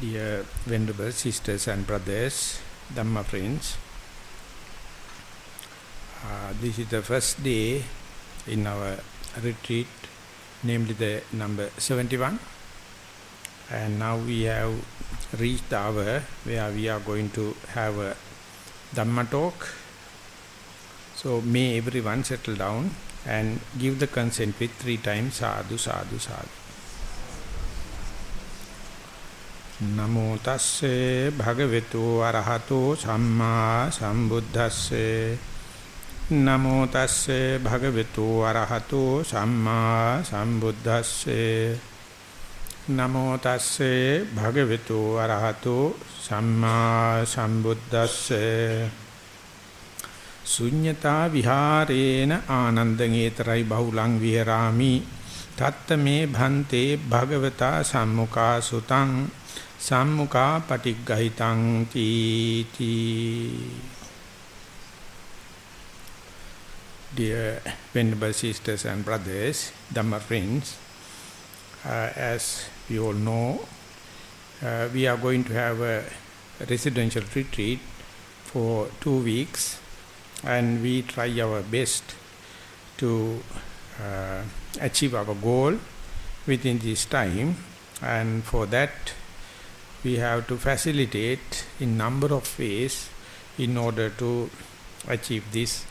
Dear venerable sisters and brothers, Dhamma friends, this is the first day in our retreat, namely the number 71, and now we have reached the hour where we are going to have a Dhamma talk. So may everyone settle down and give the consent with 3 times sadhu, sadhu, sadhu. Namo tasse bhagavatu arahato samma sambuddhasse. Namo tasse bhagavatu arahato samma sambuddhasse. Namo tasse bhagavatu arahato samma sambuddhasse. Sunyatha viharena anandangetarai bahulang viharami. Tattame bhante bhagavata sammukha sutang. Sammukha patigahitang ti. Dear venerable sisters and brothers, Dhamma friends, as we all know, we are going to have a residential retreat for 2 weeks, and we try our best to achieve our goal within this time, and for that we have to facilitate in number of ways in order to achieve this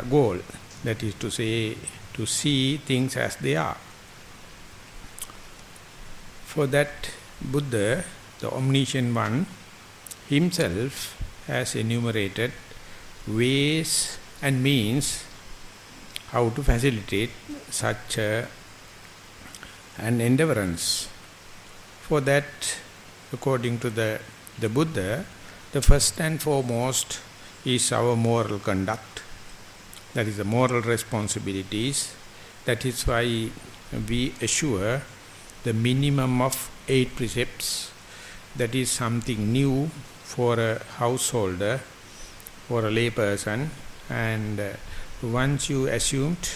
goal. That is to say, to see things as they are. For that, Buddha, the omniscient one, himself has enumerated ways and means how to facilitate such an endeavorance. For that, according to the Buddha, the first and foremost is our moral conduct. That is the moral responsibilities. That is why we assure the minimum of 8 precepts. That is something new for a householder, for a lay person. And once you assumed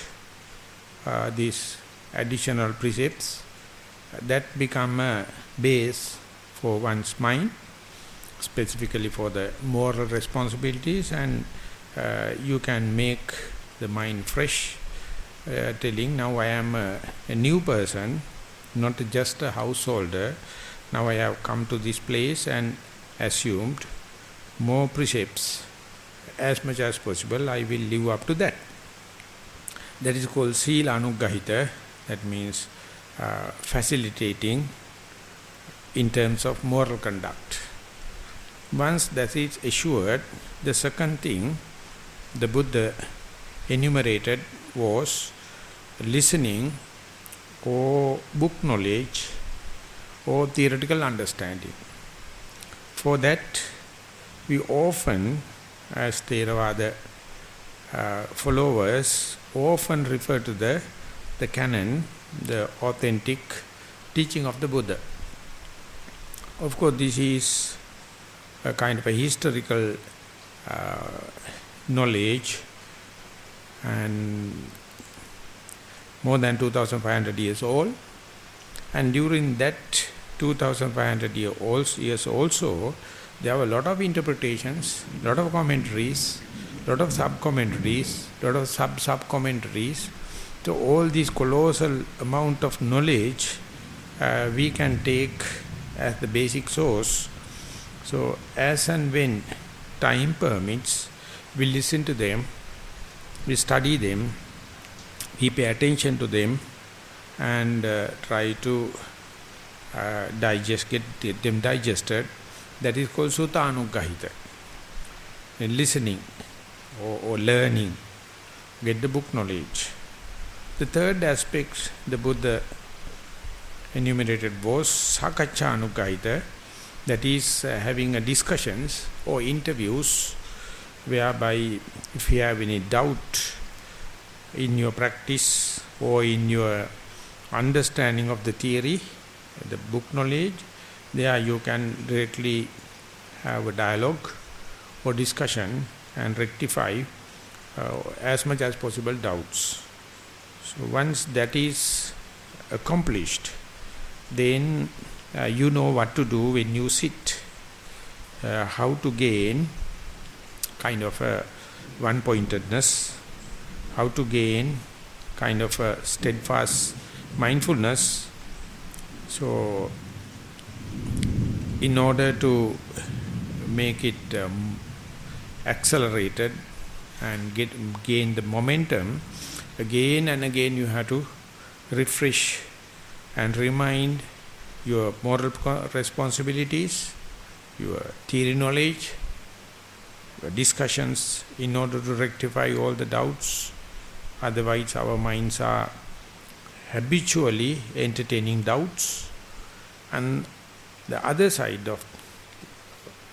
these additional precepts, that become a base for one's mind, specifically for the moral responsibilities, and you can make the mind fresh, telling, now I am a new person, not just a householder. Now I have come to this place and assumed more precepts. As much as possible, I will live up to that. That is called Sila Anuggahita. That means facilitating in terms of moral conduct. Once that is assured, the second thing the Buddha enumerated was listening or book knowledge or theoretical understanding. For that, we often, as Theravada followers, often refer to the canon, the authentic teaching of the Buddha. Of course, this is a kind of a historical knowledge, and more than 2,500 years old. And during that 2,500 years also, there were a lot of interpretations, a lot of commentaries, a lot of sub-commentaries, a lot of sub-commentaries. So all this colossal amount of knowledge we can take as the basic source. So as and when time permits, we listen to them, we study them, we pay attention to them, and try to get them digested. That is called Sutta Anuggahita. Listening or learning, get the book knowledge. The third aspect the Buddha enumerated was Sakacca Anuggahita. That is having a discussions or interviews whereby if you have any doubt in your practice or in your understanding of the theory, the book knowledge, there you can directly have a dialogue or discussion and rectify as much as possible doubts. So once that is accomplished, then you know what to do when you sit, how to gain kind of a one-pointedness, how to gain kind of a steadfast mindfulness. So in order to make it accelerated and gain the momentum, again and again you have to refresh and remind your moral responsibilities, your theory knowledge, your discussions, in order to rectify all the doubts. Otherwise our minds are habitually entertaining doubts, and the other side of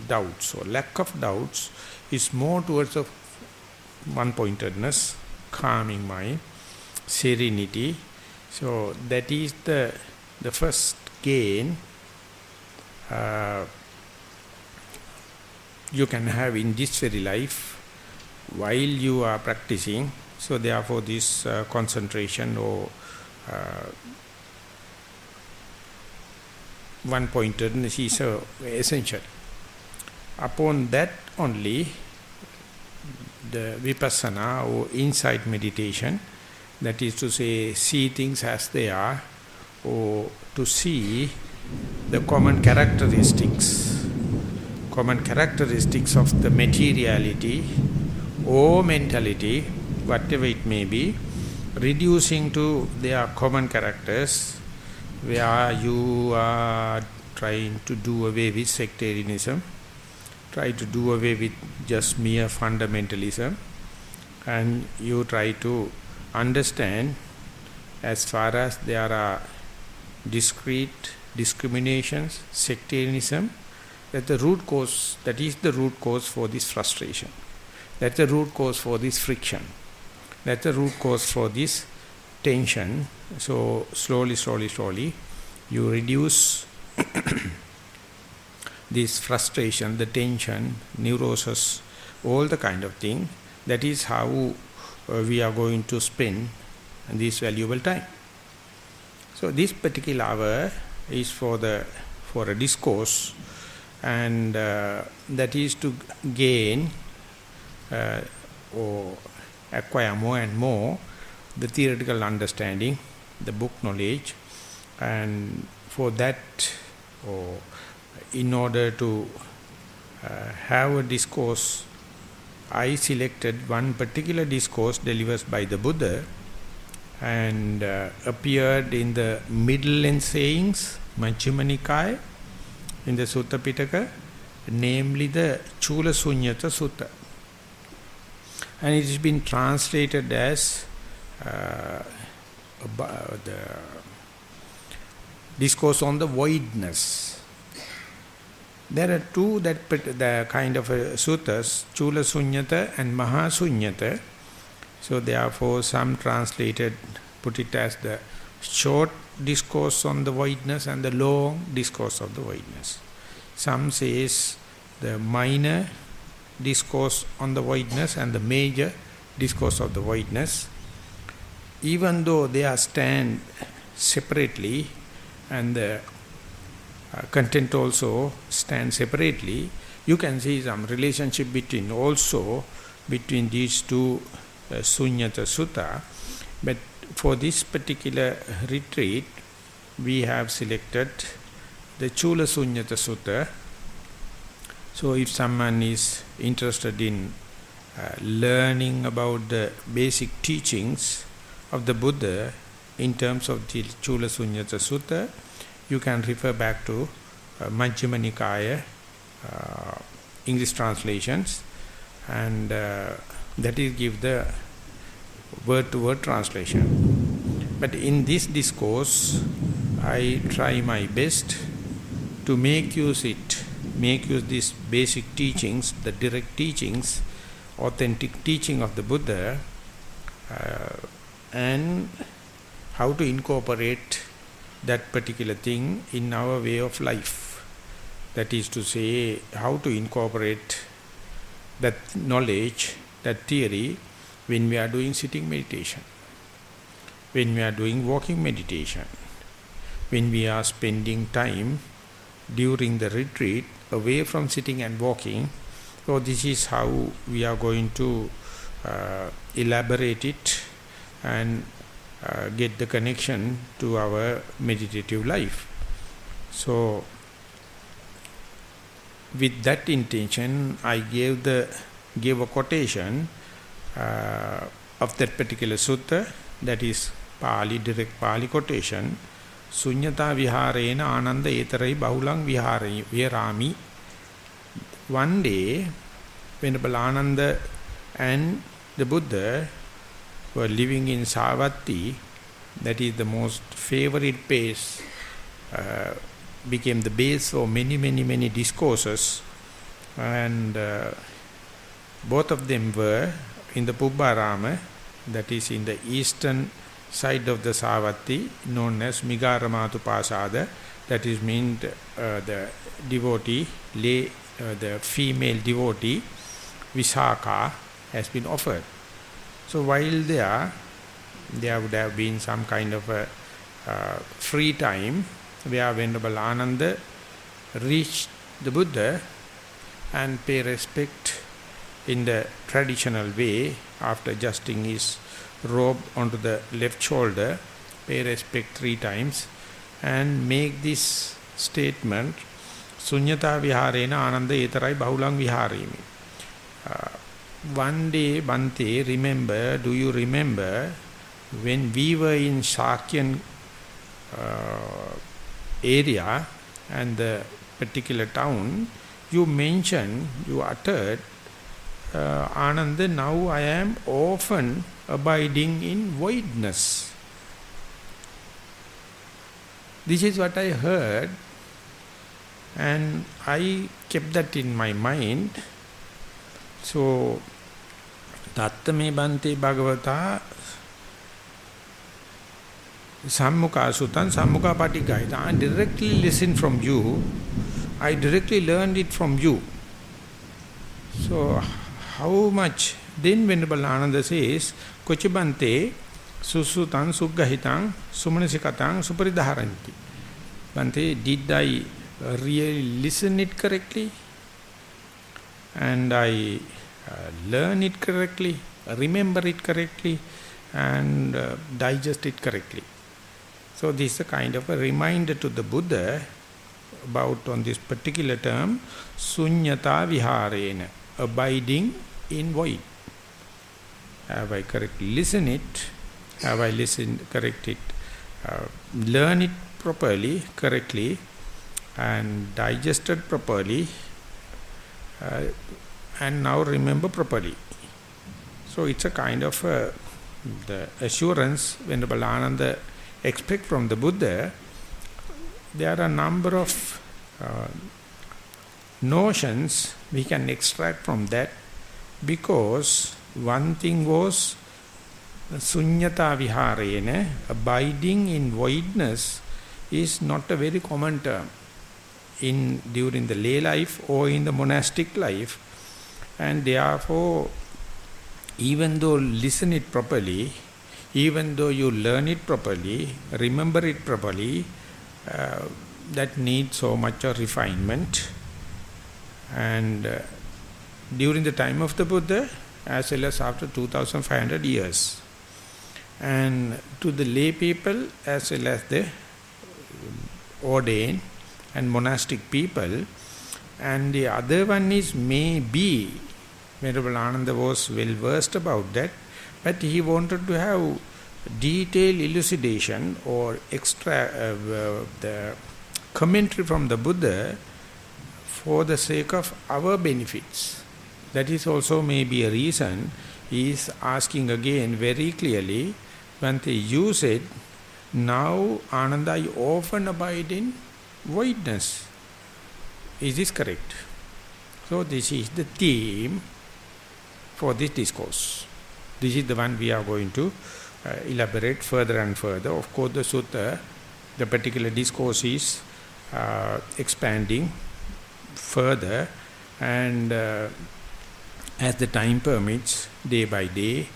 doubts or lack of doubts is more towards of one-pointedness, calming mind, serenity. So that is the first gain you can have in this very life while you are practicing. So therefore this concentration or one-pointedness is essential. Upon that only the vipassana or insight meditation, that is to say, see things as they are, or to see the common characteristics of the materiality or mentality, whatever it may be, reducing to their common characters, where you are trying to do away with sectarianism, try to do away with just mere fundamentalism, and you try to understand, as far as there are discrete discriminations, sectarianism, that the root cause, that is the root cause for this frustration, that's the root cause for this friction, that's the root cause for this tension. So slowly you reduce this frustration, the tension, neurosis, all the kind of thing. That is how we are going to spend this valuable time. So this particular hour is for a discourse, and that is to gain or acquire more and more the theoretical understanding, the book knowledge, and for that, or in order to have a discourse, I selected one particular discourse delivered by the Buddha and appeared in the middle length sayings, Majjhima Nikaya, in the Sutta Pitaka, namely the Chula Sunyatha Sutta. And it has been translated as the discourse on the voidness. There are two the kind of suttas, Chula Sunyatha and Maha Sunyatha. So therefore some translated put it as the short discourse on the voidness and the long discourse of the voidness. Some says the minor discourse on the voidness and the major discourse of the voidness. Even though they are stand separately and the content also stand separately, you can see some relationship between these two Sunyatha Sutta. But for this particular retreat, we have selected the Chula Sunyatha Sutta. So if someone is interested in learning about the basic teachings of the Buddha in terms of the Chula Sunyatha Sutta, you can refer back to Majjhima Nikaya English translations, and that is give the word-to-word translation. But in this discourse, I try my best to make use these basic teachings, the direct teachings, authentic teaching of the Buddha, and how to incorporate that particular thing in our way of life. That is to say, how to incorporate that knowledge, that theory, when we are doing sitting meditation, when we are doing walking meditation, when we are spending time during the retreat away from sitting and walking. So this is how we are going to elaborate it and get the connection to our meditative life. So with that intention, I gave a quotation of that particular sutta, that is Pali, direct Pali quotation. Sunyatha viharena ananda etarai bahulang viharami. One day, Venerable Ananda and the Buddha were living in Savatthi, that is the most favorite place, became the base for many discourses, and both of them were in the Pubbarama, that is in the eastern side of the Savatthi, known as Migaramatu, that is meant the devotee, the female devotee, Visakha, has been offered. So while there would have been some kind of a free time where Venerable Ananda reached the Buddha and pay respect in the traditional way, after adjusting his robe onto the left shoulder, pay respect 3 times and make this statement, Sunyatha viharena ananda etarai bahulang viharimi. One day, Bhante, do you remember when we were in Shakyan area and the particular town, you uttered, Ananda, now I am often abiding in voidness. This is what I heard, and I kept that in my mind. So, Tattame Bhante Bhagavata Sammukha Sutan Sammukha Patigayita. I directly listened from you. I directly learned it from you. So, how much? Then Venerable Ananda says, Kochibante Susutan Suggahitan Sumanasikatang Suparidharanti. Bhante, did I really listen it correctly? And I learn it correctly, remember it correctly, and digest it correctly. So this is a kind of a reminder to the Buddha about on this particular term, Sunyatha viharena, abiding in void. Have I correctly listened it? Have I listened, correct it, learn it properly, correctly, and digested properly, and now remember properly. So it's a kind of the assurance Venerable Ananda expect from the Buddha. There are a number of notions we can extract from that, because one thing was Sunyata viharena, abiding in voidness, is not a very common term during the lay life or in the monastic life, and therefore even though listen it properly, even though you learn it properly, remember it properly, that needs so much of refinement. And during the time of the Buddha, as well as after 2500 years, and to the lay people as well as the ordained and monastic people. And the other one is maybe Venerable Ananda was well versed about that, but he wanted to have detailed elucidation or the commentary from the Buddha for the sake of our benefits. That is also maybe a reason he is asking again very clearly, Bhante, you said, now Ananda, you often abide in voidness. Is this correct? So this is the theme for this discourse. This is the one we are going to elaborate further and further. Of course, the sutta, the particular discourse is expanding further, and as the time permits, day by day,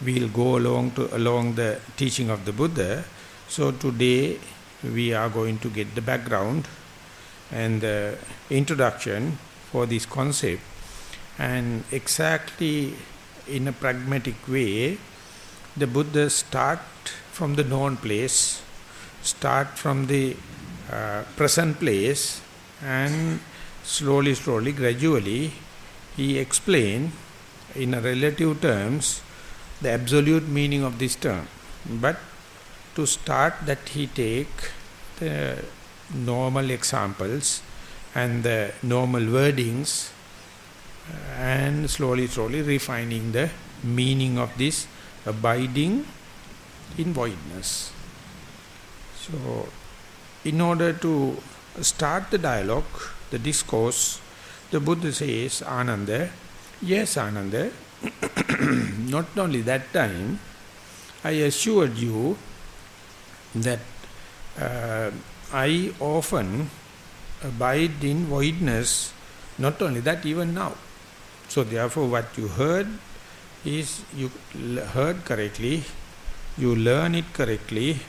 we will go along the teaching of the Buddha. So today we are going to get the background and the introduction for this concept. And exactly in a pragmatic way, the Buddha start from the known place, start from the present place, and slowly, gradually, he explained in a relative terms the absolute meaning of this term. But to start that, he take the normal examples and the normal wordings and slowly refining the meaning of this abiding in voidness. So, in order to start the dialogue, the discourse, the Buddha says, Ananda, yes Ananda, not only that time, I assured you that I often abide in voidness, not only that, even now. So therefore what you heard is, you heard correctly, you learn it correctly,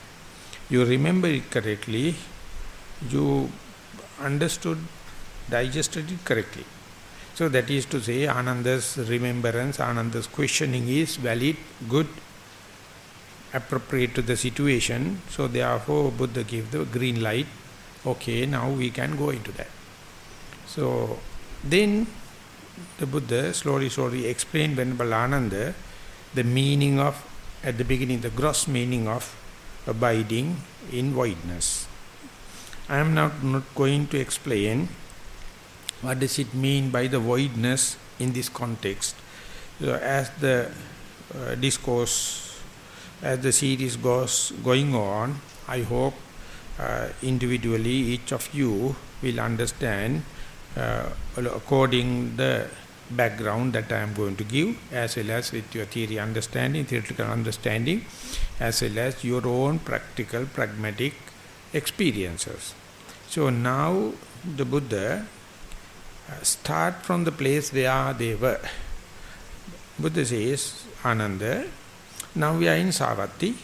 you remember it correctly, you understood, digested it correctly. So that is to say, Ananda's remembrance, Ananda's questioning is valid, good, appropriate to the situation. So therefore Buddha gave the green light. Okay, now we can go into that. So then the Buddha slowly explained Venerable Ananda the meaning of, at the beginning, the gross meaning of abiding in voidness. I am now not going to explain what does it mean by the voidness in this context. So as the discourse, as the series going on, I hope individually each of you will understand according the background that I am going to give, as well as with your theoretical understanding, as well as your own practical, pragmatic experiences. So now the Buddha start from the place where they were. Buddha says, Ananda, now we are in Savatthi,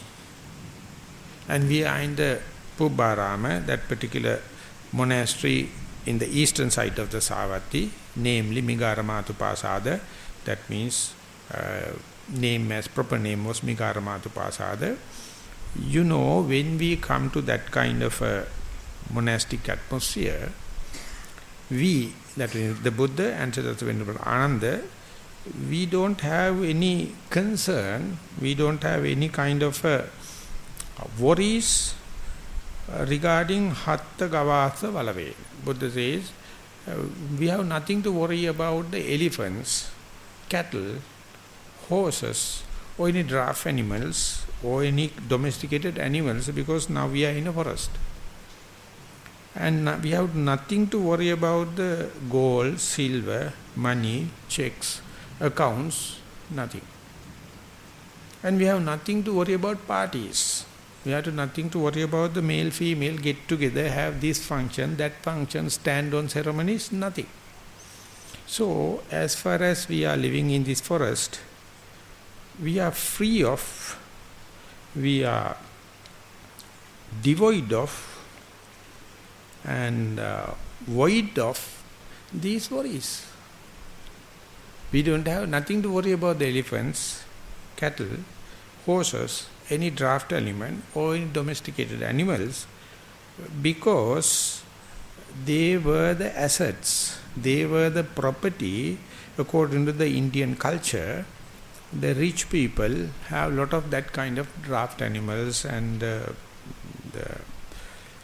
and we are in the Pubbārāma, that particular monastery in the eastern side of the Savatthi, namely Migaramātupāsāda. That means proper name was Migaramātupāsāda. You know, when we come to that kind of a monastic atmosphere, we, that is the Buddha and Venerable Ananda, we don't have any concern, we don't have any kind of worries regarding Hatta Gavasa Valave. Buddha says, we have nothing to worry about the elephants, cattle, horses, or any draft animals, or any domesticated animals, because now we are in a forest. And we have nothing to worry about the gold, silver, money, checks, accounts, nothing. And we have nothing to worry about parties. We have nothing to worry about the male, female, get together, have this function, that function, stand on ceremonies, nothing. So, as far as we are living in this forest, we are free of, we are devoid of, and void of these worries. We don't have nothing to worry about the elephants, cattle, horses, any draft element or any domesticated animals, because they were the assets, they were the property. According to the Indian culture, the rich people have a lot of that kind of draft animals and the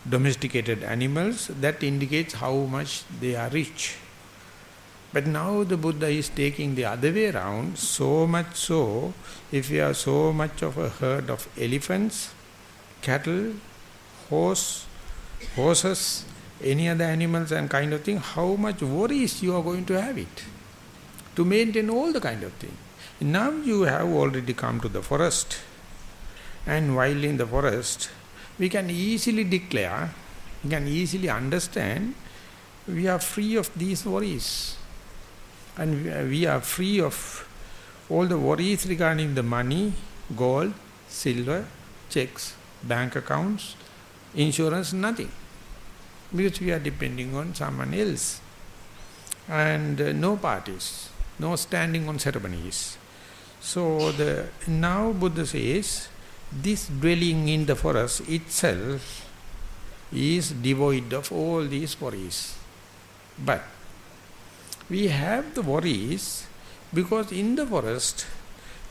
domesticated animals. That indicates how much they are rich. But now the Buddha is taking the other way around, so much so, if you have so much of a herd of elephants, cattle, horses, any other animals and kind of thing, how much worries you are going to have it to maintain all the kind of thing. Now you have already come to the forest, and while in the forest, we can easily declare, we can easily understand, we are free of these worries. And we are free of all the worries regarding the money, gold, silver, checks, bank accounts, insurance, nothing. Because we are depending on someone else. And no parties, no standing on ceremonies. So now Buddha says, this dwelling in the forest itself is devoid of all these worries. But we have the worries because in the forest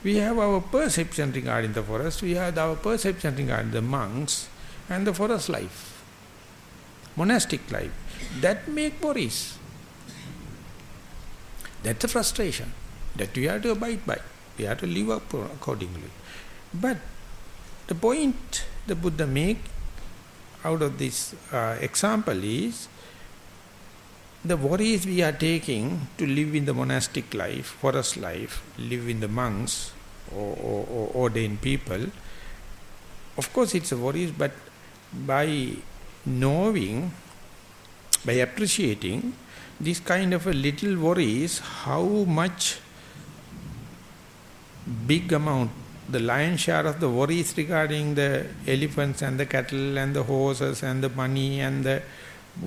we have our perception regarding the forest, we have our perception regarding the monks and the forest life, monastic life. That make worries. That's a frustration that we have to abide by. We have to live up accordingly. But the point the Buddha make out of this example is the worries we are taking to live in the monastic life, forest life, live in the monks or ordained people. Of course it's a worries, but by knowing, by appreciating this kind of a little worries, how much big amount, the lion's share of the worries regarding the elephants and the cattle and the horses and the money and the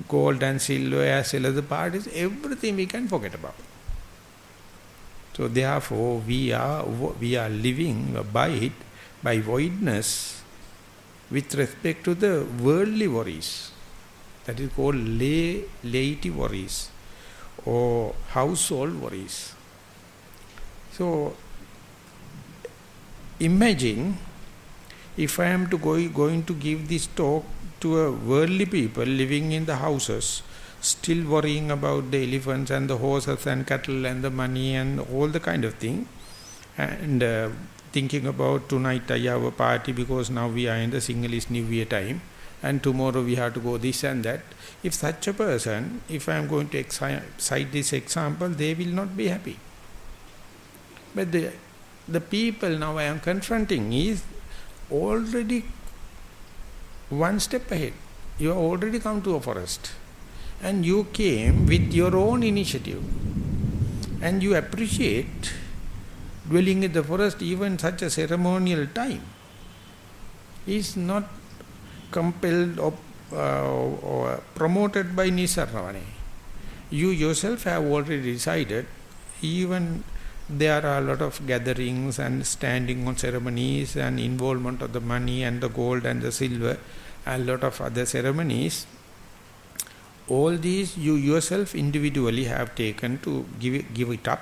gold and silver as well as the parties, everything we can forget about. So therefore we are living by voidness with respect to the worldly worries. That is called laity worries or household worries. So imagine if I am to going to give this talk to a worldly people living in the houses, still worrying about the elephants and the horses and cattle and the money and all the kind of thing, and thinking about tonight I have a party because now we are in the Sinhalese New Year time, and tomorrow we have to go this and that. If such a person, if I am going to cite this example, they will not be happy. But the people now I am confronting is already one step ahead. You have already come to a forest and you came with your own initiative and you appreciate dwelling in the forest. Even such a ceremonial time is not compelled or promoted by Nissarana. You yourself have already decided. Even there are a lot of gatherings and standing on ceremonies and involvement of the money and the gold and the silver and a lot of other ceremonies. All these you yourself individually have taken to give it up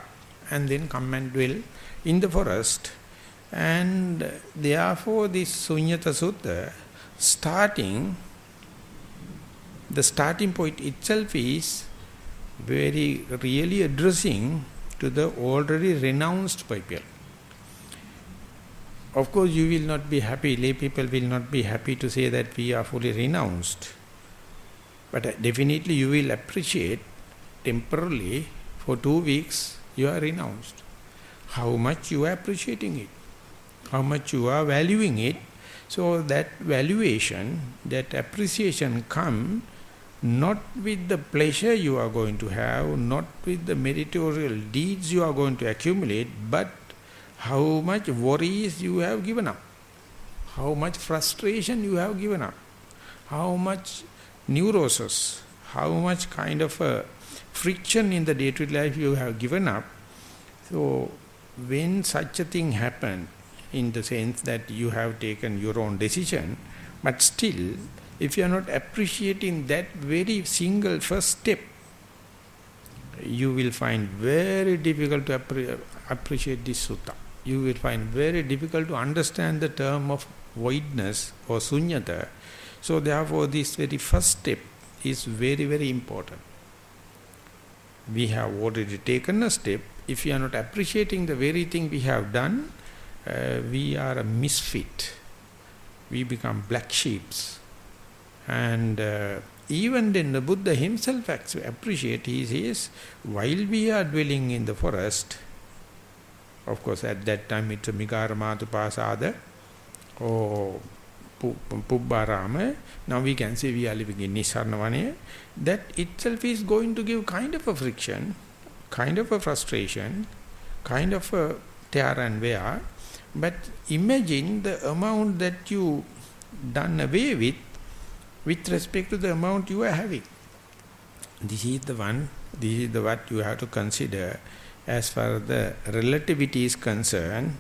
and then come and dwell in the forest. And therefore this Sunyatha Sutta the starting point itself is very really addressing to the already renounced people. Of course you will not be happy, lay people will not be happy to say that we are fully renounced. But definitely you will appreciate temporarily for 2 weeks you are renounced. How much you are appreciating it, how much you are valuing it. So that valuation, that appreciation come not with the pleasure you are going to have, not with the meritorious deeds you are going to accumulate, but how much worries you have given up, how much frustration you have given up, how much neurosis, how much kind of a friction in the day-to-day life you have given up. So when such a thing happens, in the sense that you have taken your own decision, but still if you are not appreciating that very single first step, you will find very difficult to appreciate this sutta. You will find very difficult to understand the term of voidness or sunyata. So therefore this very first step is very, very important. We have already taken a step. If we are not appreciating the very thing we have done, we are a misfit. We become black sheeps. And even then the Buddha himself appreciates, he says, while we are dwelling in the forest, of course at that time it's a Migaramātupāsāda or Pubbārāma, now we can say we are living in Nissarana, that itself is going to give kind of a friction, kind of a frustration, kind of a tear and wear. But imagine the amount that you done away with with respect to the amount you are having. This is the what you have to consider as far as the relativity is concerned.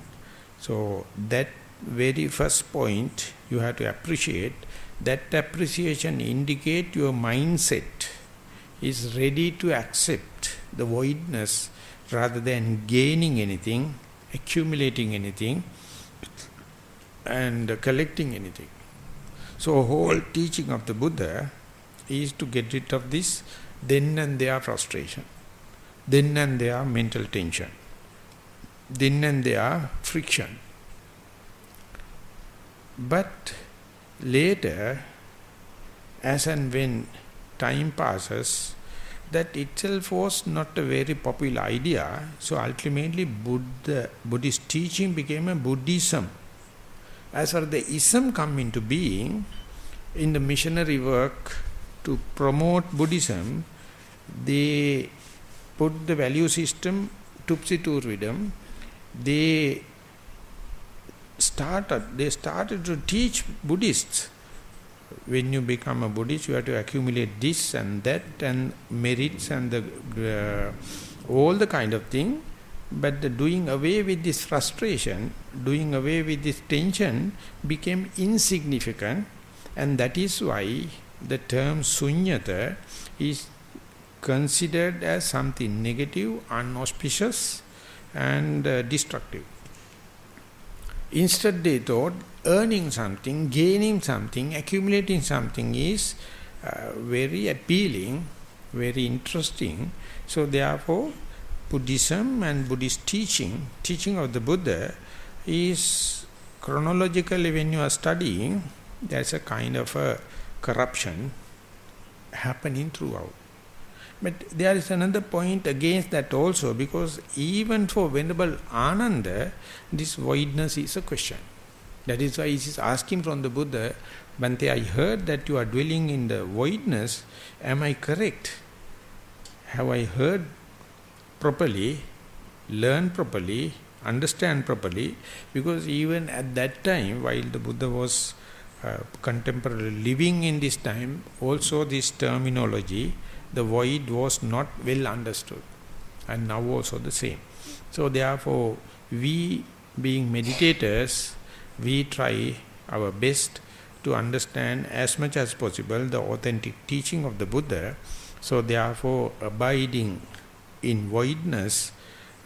So that very first point you have to appreciate. That appreciation indicate your mindset is ready to accept the voidness rather than gaining anything, accumulating anything, and collecting anything. So whole teaching of the Buddha is to get rid of this then and there frustration, then and there mental tension, then and there friction. But later, as and when time passes, that itself was not a very popular idea. So ultimately Buddhist teaching became a Buddhism. As far as the ism come into being, in the missionary work to promote Buddhism, they put the value system tupsi-turvidam. They started to teach Buddhists. When you become a Buddhist, you have to accumulate this and that and merits and all the kind of thing. But the doing away with this frustration, doing away with this tension became insignificant, and that is why the term Sunyatha is considered as something negative, unauspicious and destructive. Instead they thought earning something, gaining something, accumulating something is very appealing, very interesting. So therefore Buddhism and Buddhist teaching of the Buddha is chronologically, when you are studying, there's a kind of a corruption happening throughout. But there is another point against that also, because even for Venerable Ananda, this voidness is a question. That is why he is asking from the Buddha, Bhante, I heard that you are dwelling in the voidness. Am I correct? Have I heard properly, learn properly, understand properly? Because even at that time, while the Buddha was contemporarily living in this time, also this terminology, the void was not well understood, and now also the same. So therefore, we being meditators, we try our best to understand as much as possible the authentic teaching of the Buddha. So therefore, abiding in voidness,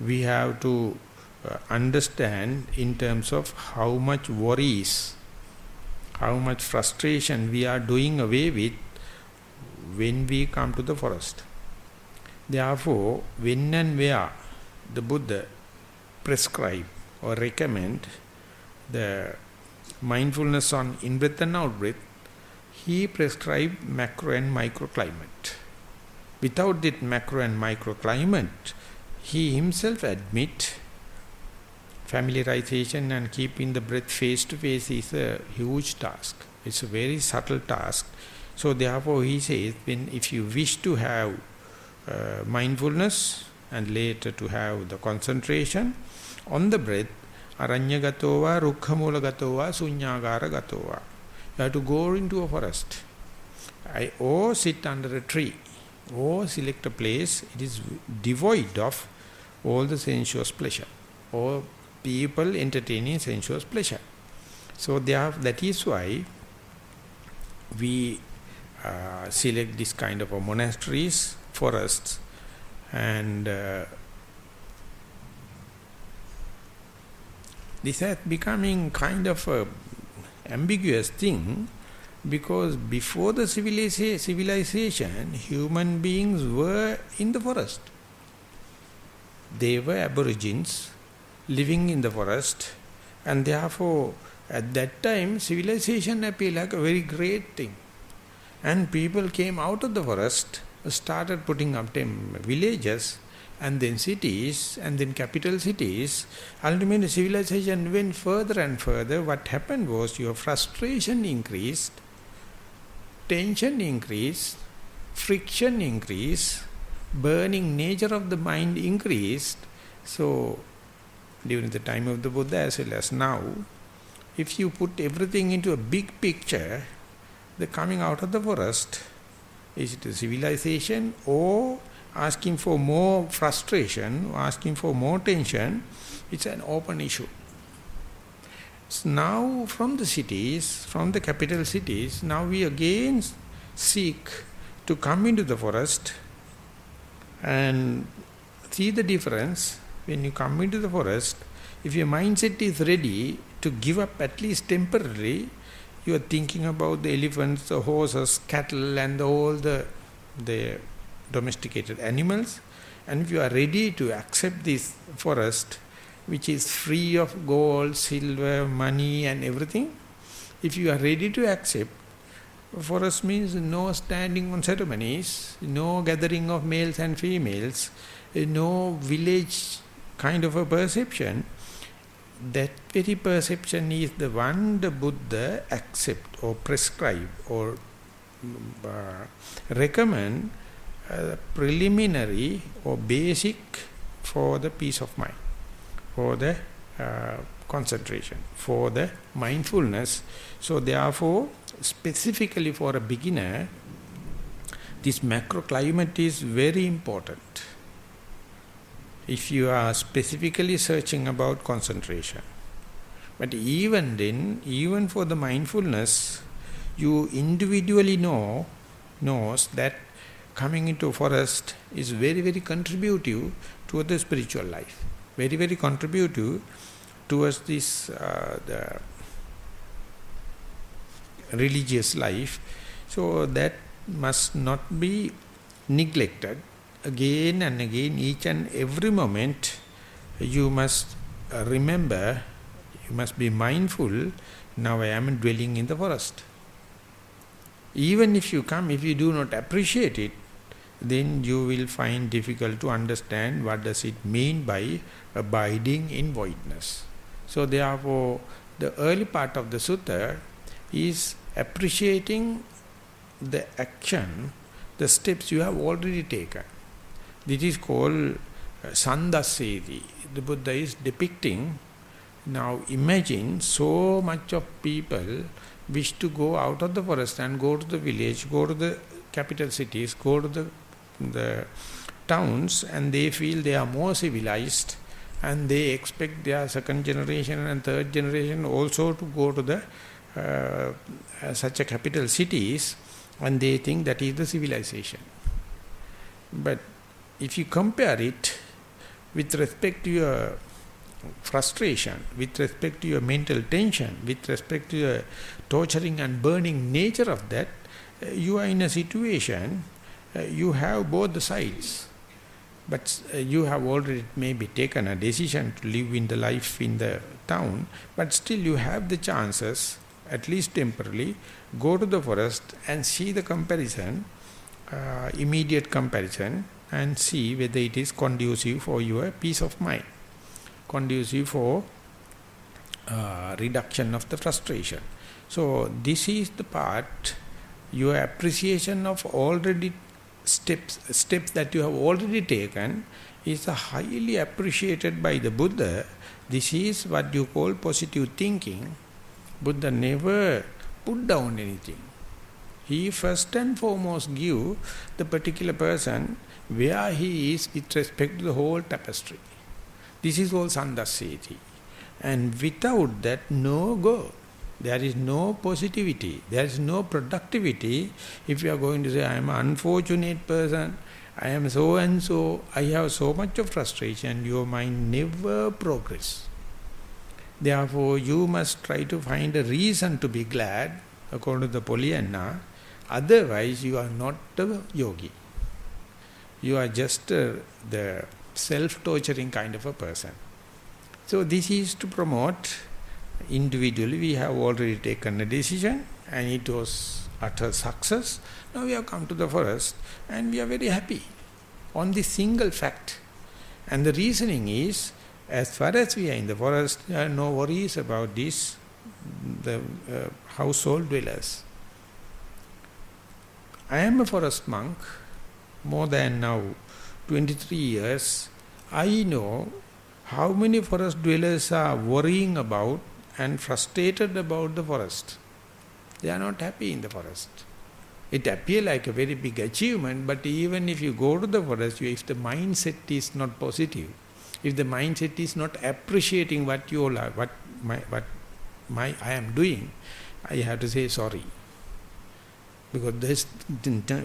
we have to understand in terms of how much worries, how much frustration we are doing away with when we come to the forest. Therefore, when and where the Buddha prescribe or recommend the mindfulness on in-breath and out-breath, he prescribed macro and microclimate. Without that macro and microclimate, he himself admit familiarization and keeping the breath face to face is a huge task. It's a very subtle task. So therefore he says, if you wish to have mindfulness and later to have the concentration on the breath, aranyagatova, rukkhamulagatova, sunyagaragatova. You have to go into a forest, or sit under a tree, or select a place. It is devoid of all the sensuous pleasure, or people entertaining sensuous pleasure. So that is why we select this kind of monasteries, forests, and this has becoming kind of a ambiguous thing, because before the civilization, human beings were in the forest. They were aborigines living in the forest, and therefore at that time civilization appeared like a very great thing. And people came out of the forest, started putting up villages, and then cities, and then capital cities. Ultimately civilization went further and further. What happened was your frustration increased, tension increased, friction increased, burning nature of the mind increased. So during the time of the Buddha as well as now, if you put everything into a big picture, the coming out of the forest, is it a civilization or asking for more frustration, asking for more tension? It's an open issue. So now from the cities, from the capital cities, now we again seek to come into the forest and see the difference. When you come into the forest, if your mindset is ready to give up at least temporarily, you are thinking about the elephants, the horses, cattle and all the domesticated animals. And if you are ready to accept this forest, which is free of gold, silver, money and everything, if you are ready to accept, forest means no standing on ceremonies, no gathering of males and females, no village kind of a perception. That very perception is the one the Buddha accept or prescribe or recommend preliminary or basic for the peace of mind, for the concentration, for the mindfulness. So therefore, specifically for a beginner, this macroclimate is very important. If you are specifically searching about concentration. But even then, even for the mindfulness, you individually knows that coming into forest is very, very contributive to the spiritual life. Very, very contributive towards this the religious life. So that must not be neglected. Again and again, each and every moment, you must remember, you must be mindful, now I am dwelling in the forest. Even if you come, if you do not appreciate it, then you will find difficult to understand what does it mean by abiding in voidness. So therefore, the early part of the sutta is appreciating the action, the steps you have already taken. This is called Sandaseti. The Buddha is depicting. Now imagine so much of people wish to go out of the forest and go to the village, go to the capital cities, go to the towns, and they feel they are more civilized and they expect their second generation and third generation also to go to the such a capital cities, and they think that is the civilization. But if you compare it with respect to your frustration, with respect to your mental tension, with respect to your torturing and burning nature of that, you are in a situation, you have both the sides. But you have already maybe taken a decision to live in the life in the town, but still you have the chances, at least temporarily, go to the forest and see the comparison, immediate comparison, and see whether it is conducive for your peace of mind, conducive for reduction of the frustration. So this is the part, your appreciation of already steps that you have already taken is highly appreciated by the Buddha. This is what you call positive thinking. Buddha never put down anything. He first and foremost give the particular person where he is with respect to the whole tapestry. This is all Sandaseti. And without that, no go. There is no positivity. There is no productivity. If you are going to say, I am an unfortunate person, I am so and so, I have so much of frustration, your mind never progress. Therefore, you must try to find a reason to be glad, according to the Pollyanna. Otherwise, you are not a yogi. You are just the self-torturing kind of a person. So this is to promote individually. We have already taken a decision and it was utter success. Now we have come to the forest and we are very happy on this single fact. And the reasoning is, as far as we are in the forest, there are no worries about this, the household dwellers. I am a forest monk, more than now 23 years. I know how many forest dwellers are worrying about and frustrated about the forest. They are not happy in the forest. It appears like a very big achievement, but even if you go to the forest, if the mindset is not positive, if the mindset is not appreciating what you all are, what I am doing, I have to say sorry. Because this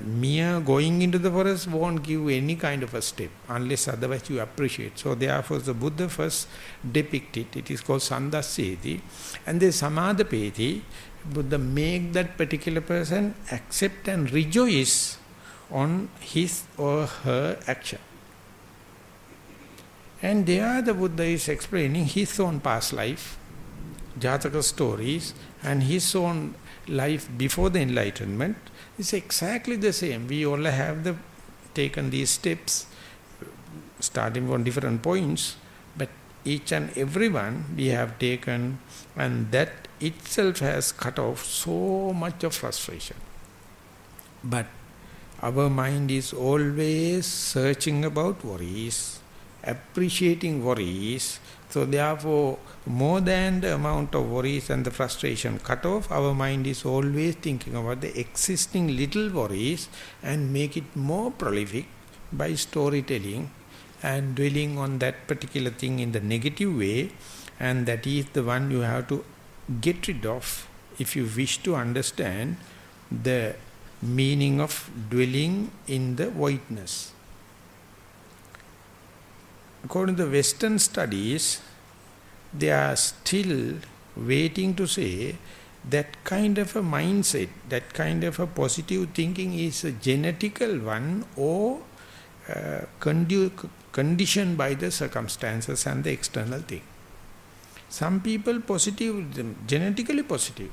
mere going into the forest won't give any kind of a step, unless otherwise you appreciate. So therefore the Buddha first depicted, it is called Sandasseti, and then Samadapeti, Buddha make that particular person accept and rejoice on his or her action. And there the Buddha is explaining his own past life, Jataka stories, and his own life before the enlightenment is exactly the same. We all have taken these steps, starting from different points, but each and every one we have taken, and that itself has cut off so much of frustration. But our mind is always searching about worries, appreciating worries. So therefore, more than the amount of worries and the frustration cut off, our mind is always thinking about the existing little worries and make it more prolific by storytelling and dwelling on that particular thing in the negative way, and that is the one you have to get rid of if you wish to understand the meaning of dwelling in the voidness. According to the Western studies, they are still waiting to say that kind of a mindset, that kind of a positive thinking is a genetical one or conditioned by the circumstances and the external thing. Some people genetically positive.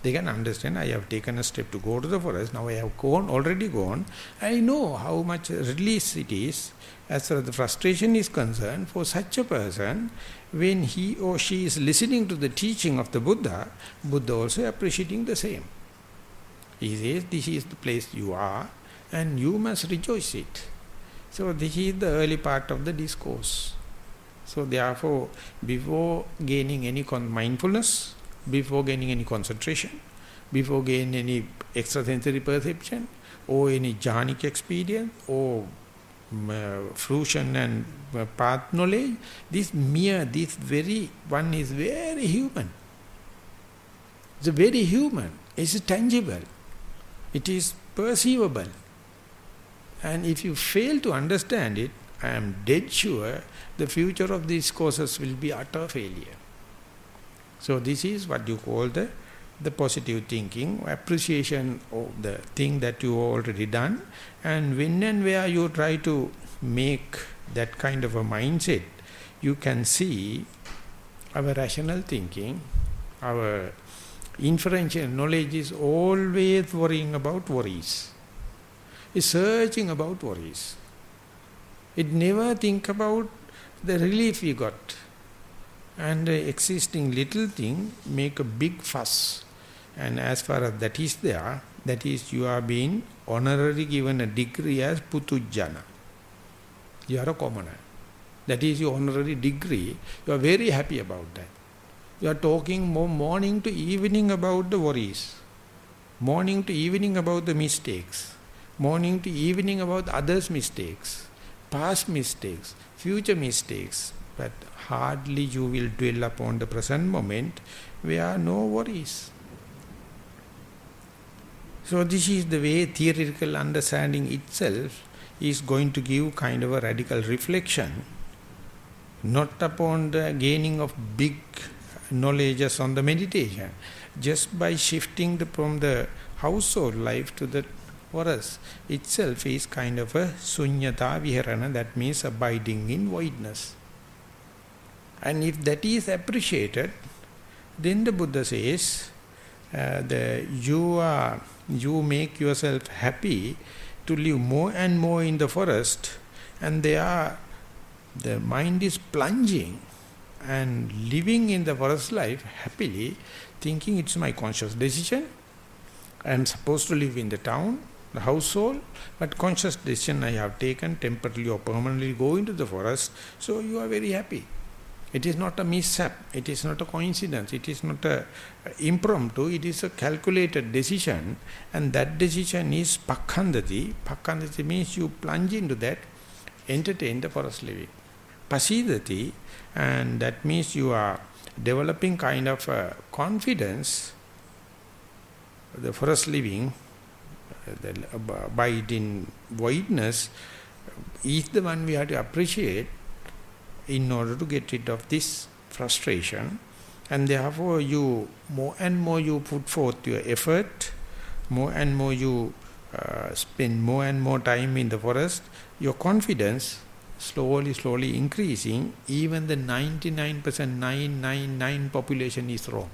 They can understand, I have taken a step to go to the forest, now I have already gone. I know how much release it is as far as the frustration is concerned. For such a person, when he or she is listening to the teaching of the Buddha, Buddha also appreciating the same. He says, this is the place you are and you must rejoice it. So this is the early part of the discourse. So therefore, before gaining any mindfulness, before gaining any concentration, before gaining any extrasensory perception, or any jhanic experience, or fruition and path knowledge, this very one is very human. It's very human. It's tangible. It is perceivable. And if you fail to understand it, I am dead sure the future of these courses will be utter failure. So this is what you call the positive thinking, appreciation of the thing that you already done. And when and where you try to make that kind of a mindset, you can see our rational thinking, our inferential knowledge is always worrying about worries. It's searching about worries. It never think about the relief you got. And the existing little thing make a big fuss. And as far as that is there, that is you are being honorarily given a degree as Putujjana. You are a commoner. That is your honorary degree. You are very happy about that. You are talking more morning to evening about the worries. Morning to evening about the mistakes. Morning to evening about others' mistakes. Past mistakes. Future mistakes. But hardly you will dwell upon the present moment where no worries. So this is the way theoretical understanding itself is going to give kind of a radical reflection, not upon the gaining of big knowledges on the meditation, just by shifting from the household life to the forest itself is kind of a Sunyatha viharana, that means abiding in voidness. And if that is appreciated, then the Buddha says, you make yourself happy to live more and more in the forest, and the mind is plunging and living in the forest life happily, thinking it's my conscious decision. I am supposed to live in the town, the household, but conscious decision I have taken, temporarily or permanently go into the forest, so you are very happy. It is not a mishap. It is not a coincidence. It is not a impromptu. It is a calculated decision. And that decision is pakkhandati. Pakkhandati means you plunge into that, entertain the forest living. Pasidati, and that means you are developing kind of a confidence. The forest living, the abide in voidness, is the one we have to appreciate in order to get rid of this frustration. And therefore you more and more you put forth your effort, more and more you spend more and more time in the forest, your confidence slowly increasing. Even the 99.999 population is wrong.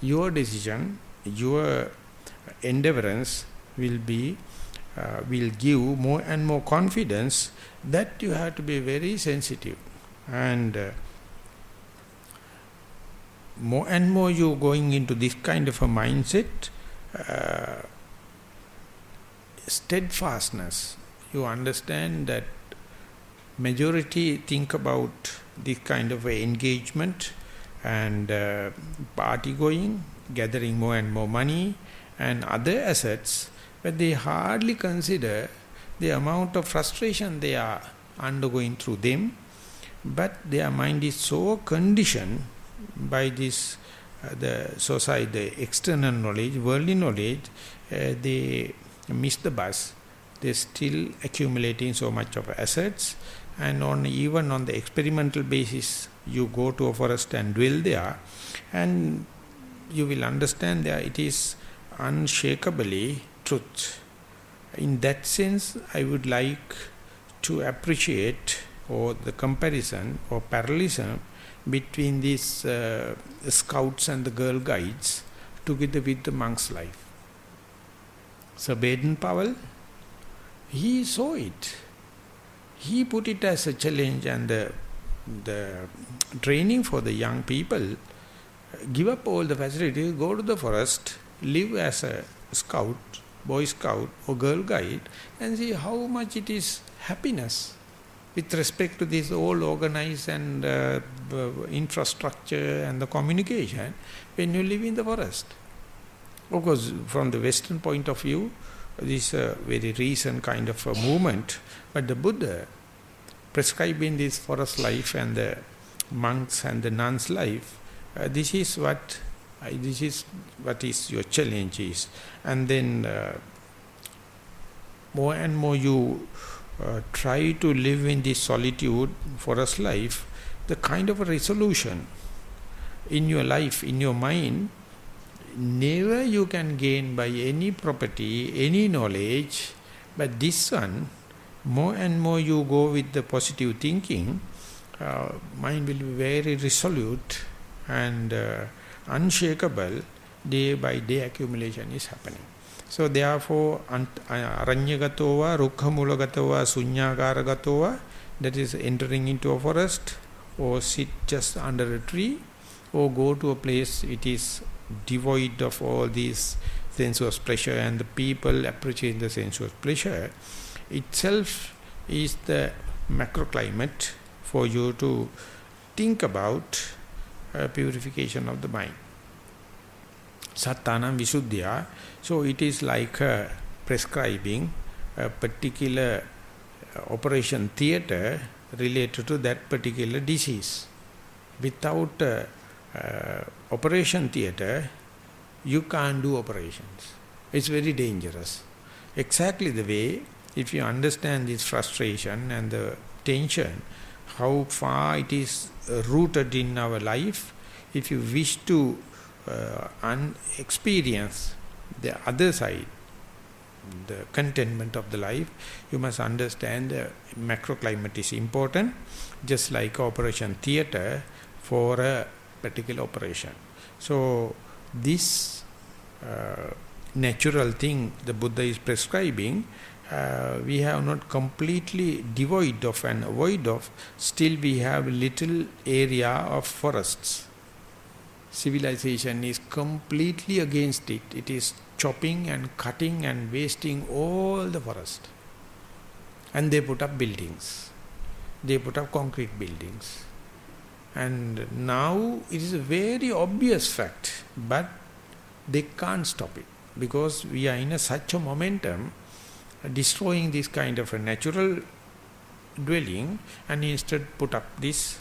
Your decision, your endeavorance will give more and more confidence. That you have to be very sensitive, and more you going into this kind of a mindset, steadfastness. You understand that majority think about this kind of a engagement and party going, gathering more and more money and other assets, but they hardly consider the amount of frustration they are undergoing through them. But their mind is so conditioned by this, the society, the external knowledge, worldly knowledge, they miss the bus. They're still accumulating so much of assets, and even on the experimental basis, you go to a forest and dwell there, and you will understand that it is unshakably truth. In that sense, I would like to appreciate the comparison or parallelism between these scouts and the girl guides together with the monk's life. Sir Baden-Powell, he saw it. He put it as a challenge, and the training for the young people, give up all the facilities, go to the forest, live as a scout, Boy Scout or Girl Guide, and see how much it is happiness with respect to this all organized and infrastructure and the communication when you live in the forest. Of course, from the Western point of view, this is a very recent kind of a movement, but the Buddha prescribing this forest life and the monks and the nuns' life, this is what is your challenge is. And then more and more you try to live in this solitude, forest life, the kind of a resolution in your life, in your mind, never you can gain by any property, any knowledge. But this one, more and more you go with the positive thinking, mind will be very resolute and unshakable. Day by day accumulation is happening. So therefore, aranyagatova, rukkhamulagatova, sunyakaragatova, that is entering into a forest, or sit just under a tree, or go to a place it is devoid of all these sensuous pleasure, and the people appreciate the sensuous pleasure, itself is the macroclimate for you to think about purification of the mind. Sattanam Visuddhya. So it is like prescribing a particular operation theatre related to that particular disease. Without operation theatre, you can't do operations. It's very dangerous. Exactly the way, if you understand this frustration and the tension, how far it is rooted in our life, if you wish to experience the other side, the contentment of the life, you must understand the macroclimate is important, just like operation theatre for a particular operation. So this natural thing the Buddha is prescribing, we have not completely devoid of and avoid of, still we have little area of forests. Civilization is completely against it. It is chopping and cutting and wasting all the forest. And they put up buildings. They put up concrete buildings. And now it is a very obvious fact, but they can't stop it because we are in such a momentum destroying this kind of a natural dwelling and instead put up this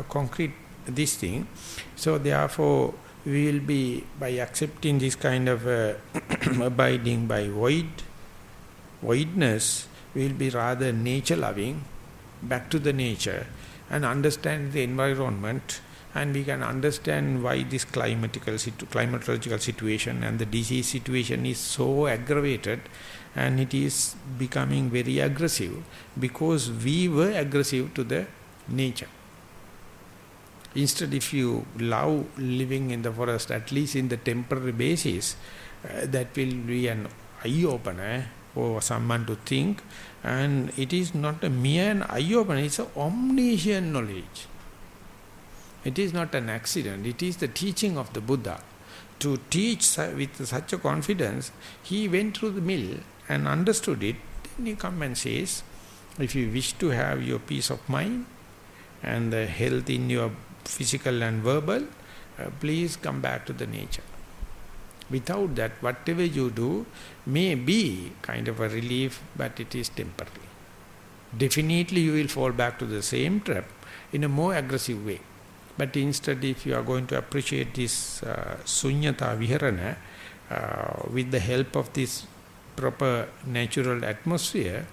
concrete this thing. So therefore we will be, by accepting this kind of abiding by voidness, we will be rather nature loving, back to the nature and understand the environment, and we can understand why this climatological situation and the disease situation is so aggravated, and it is becoming very aggressive because we were aggressive to the nature. Instead, if you love living in the forest, at least in the temporary basis, that will be an eye-opener for someone to think. And it is not a mere eye-opener, it's an omniscient knowledge. It is not an accident, it is the teaching of the Buddha. To teach with such a confidence, he went through the mill and understood it. Then he comes and says, if you wish to have your peace of mind and the health in your physical and verbal, please come back to the nature. Without that, whatever you do may be kind of a relief, but it is temporary. Definitely you will fall back to the same trap in a more aggressive way. But instead, if you are going to appreciate this Sunyatha Viharana with the help of this proper natural atmosphere,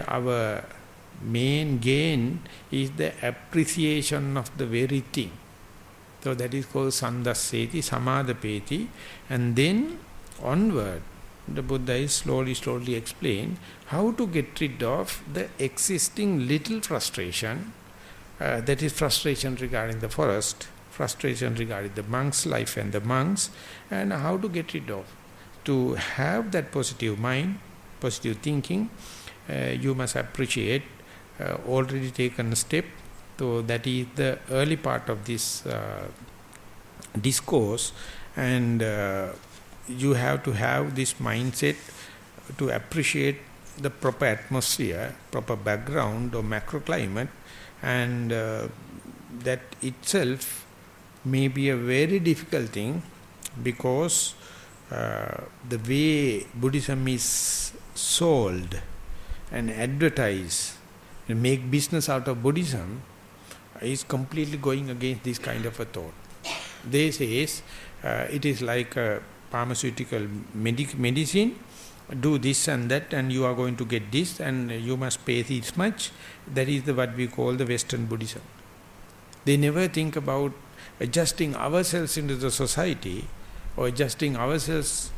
our main gain is the appreciation of the very thing. So that is called Sandaseti, Samadapeti, and then onward the Buddha is slowly explain how to get rid of the existing little frustration, that is frustration regarding the forest, frustration regarding the monk's life and the monks, and how to get rid of. To have that positive mind, positive thinking, you must appreciate already taken a step. So that is the early part of this discourse, and you have to have this mindset to appreciate the proper atmosphere, proper background or macroclimate, and that itself may be a very difficult thing, because the way Buddhism is sold and advertised and make business out of Buddhism is completely going against this kind of a thought. They say it is like a pharmaceutical medicine, do this and that and you are going to get this and you must pay this much. That is what we call the Western Buddhism. They never think about adjusting ourselves into the society or adjusting ourselves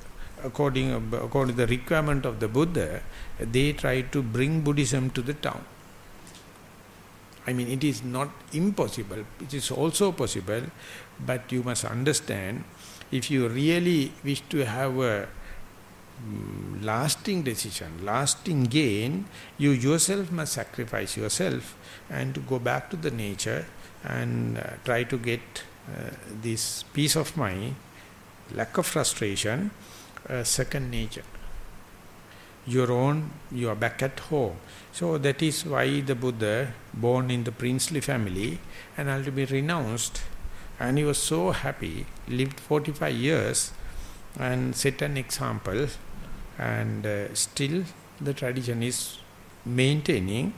according to the requirement of the Buddha. They try to bring Buddhism to the town. I mean, it is not impossible, it is also possible, but you must understand, if you really wish to have a lasting decision, lasting gain, you yourself must sacrifice yourself and to go back to the nature and try to get this peace of mind, lack of frustration, second nature. You are back at home. So that is why the Buddha, born in the princely family and ultimately renounced, and he was so happy, lived 45 years and set an example, and still the tradition is maintaining.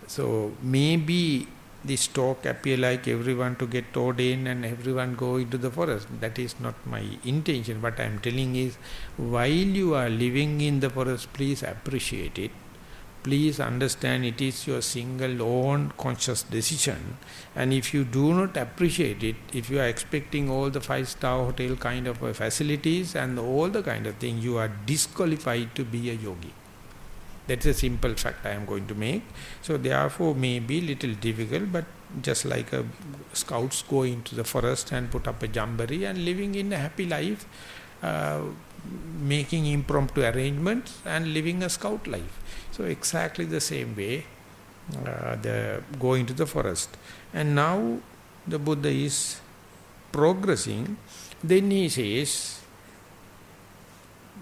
So maybe this talk appear like everyone to get ordained and everyone go into the forest. That is not my intention. What I am telling is, while you are living in the forest, please appreciate it. Please understand it is your single own conscious decision. And if you do not appreciate it, if you are expecting all the 5-star hotel kind of facilities and all the kind of thing, you are disqualified to be a yogi. That's a simple fact I am going to make. So therefore may be little difficult, but just like scouts go into the forest and put up a jamboree and living in a happy life, making impromptu arrangements and living a scout life. So exactly the same way, the going to the forest. And now the Buddha is progressing. Then he says,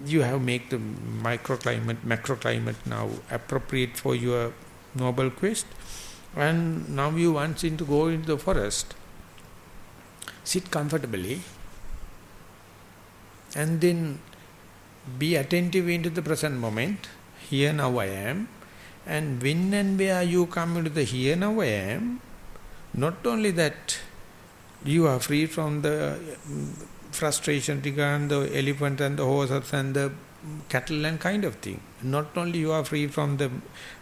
you have make the microclimate, macroclimate now appropriate for your noble quest. And now you want to go into the forest, sit comfortably, and then be attentive into the present moment. Here now I am. And when and where you come into the here now I am, not only that you are free from the frustration regarding the elephant and the horses and the cattle and kind of thing. Not only you are free from the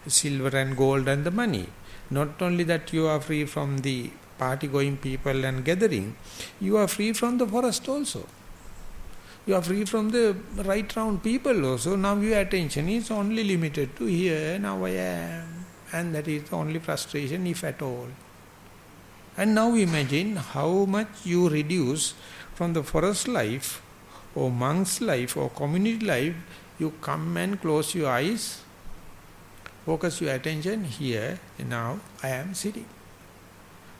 silver and gold and the money. Not only that you are free from the party going people and gathering, you are free from the forest also. You are free from the right round people also. Now your attention is only limited to here, now I am. And that is only frustration, if at all. And now imagine how much you reduce from the forest life or monk's life or community life. You come and close your eyes, focus your attention here, and now I am sitting.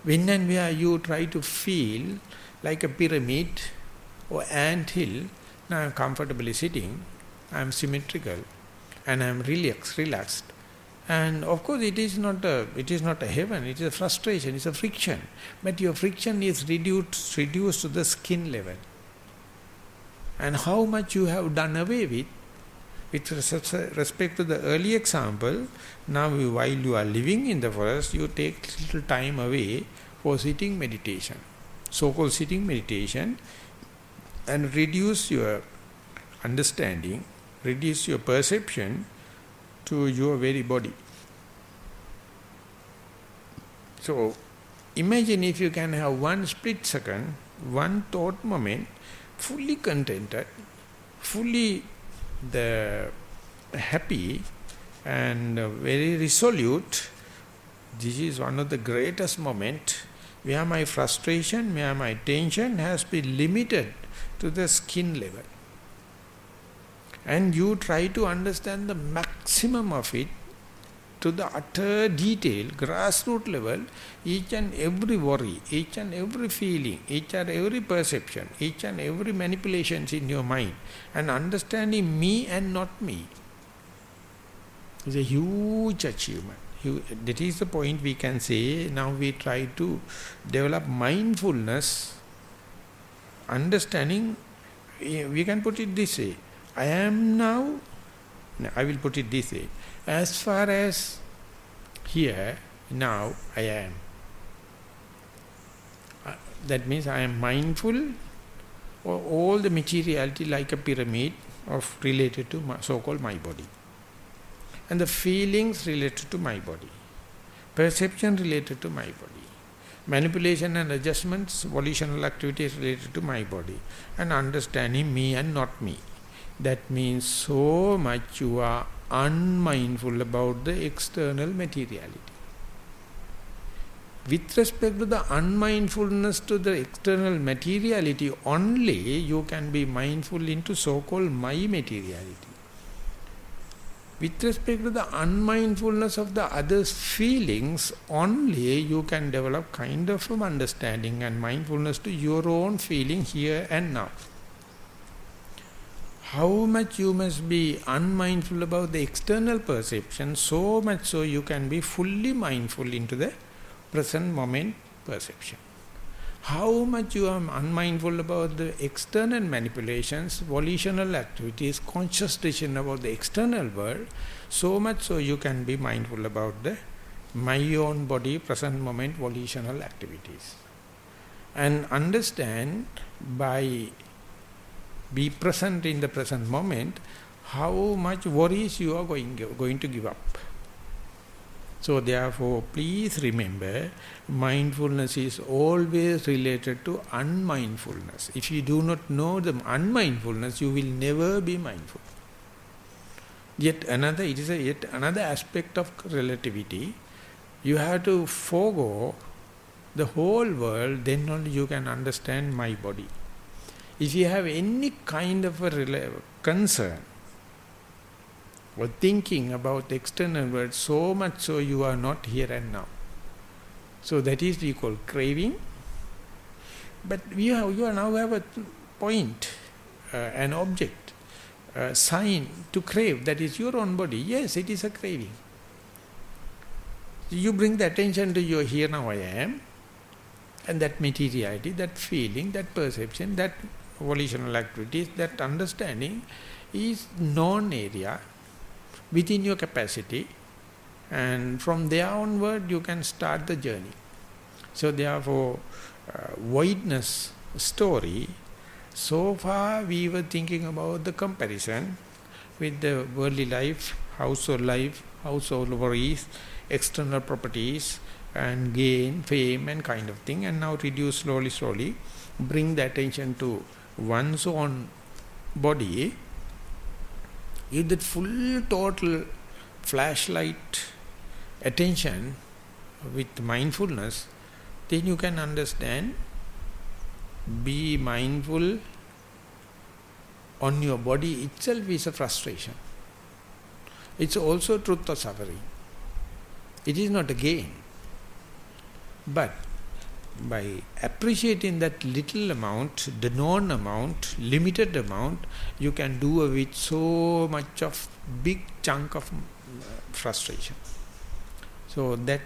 When and where you try to feel like a pyramid or ant hill, now I am comfortably sitting, I am symmetrical, and I am relaxed. And of course it is not a heaven, it is a frustration, it is a friction. But your friction is reduced to the skin level. And how much you have done away with respect to the early example, now while you are living in the forest, you take little time away for sitting meditation, so-called sitting meditation, and reduce your understanding, reduce your perception to your very body. So, imagine if you can have one split second, one thought moment, fully contented, fully happy and very resolute. This is one of the greatest moments where my frustration, where my tension has been limited to the skin level. And you try to understand the maximum of it to the utter detail, grassroots level, each and every worry, each and every feeling, each and every perception, each and every manipulations in your mind, and understanding me and not me is a huge achievement. That is the point we can say. Now we try to develop mindfulness, understanding. We can put it this way. I am now, I will put it this way. As far as here, now I am. That means I am mindful of all the materiality like a pyramid of related to so-called my body. And the feelings related to my body. Perception related to my body. Manipulation and adjustments, volitional activities related to my body. And understanding me and not me. That means so much you are unmindful about the external materiality. With respect to the unmindfulness to the external materiality, only you can be mindful into so-called my materiality. With respect to the unmindfulness of the other's feelings, only you can develop kind of understanding and mindfulness to your own feeling here and now. How much you must be unmindful about the external perception, so much so you can be fully mindful into the present moment perception. How much you are unmindful about the external manipulations, volitional activities, conscious decision about the external world, so much so you can be mindful about the my own body, present moment, volitional activities. And understand by be present in the present moment, how much worries you are going to give up. So therefore, please remember, mindfulness is always related to unmindfulness. If you do not know the unmindfulness, you will never be mindful. It is yet another aspect of relativity. You have to forego the whole world, then only you can understand my body. If you have any kind of a concern or thinking about the external world, so much so you are not here and now. So that is we call craving. But you now have a point, an object, a sign to crave, that is your own body. Yes, it is a craving. You bring the attention to your here now I am, and that materiality, that feeling, that perception, that volitional activities, that understanding is known area within your capacity, and from there onward you can start the journey. So therefore, voidness story, so far we were thinking about the comparison with the worldly life, household worries, external properties, and gain, fame and kind of thing, and now reduce slowly, bring the attention to one's own body, give that full total flashlight attention with mindfulness, then you can understand, be mindful on your body itself is a frustration. It's also truth or suffering. It is not a gain. But by appreciating that little amount, the known amount, limited amount, you can do away with so much of big chunk of frustration. So that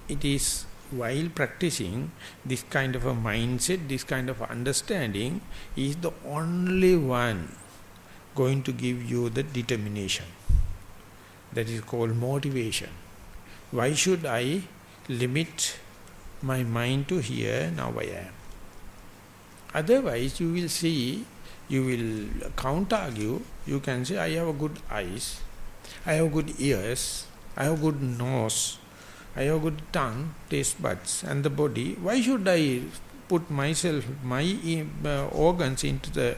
it is while practicing this kind of a mindset, this kind of understanding is the only one going to give you the determination. That is called motivation. Why should I limit my mind to here, now I am? Otherwise you will see, you will counter-argue, you can say, I have a good eyes, I have good ears, I have good nose, I have good tongue, taste buds and the body. Why should I put myself, my organs into the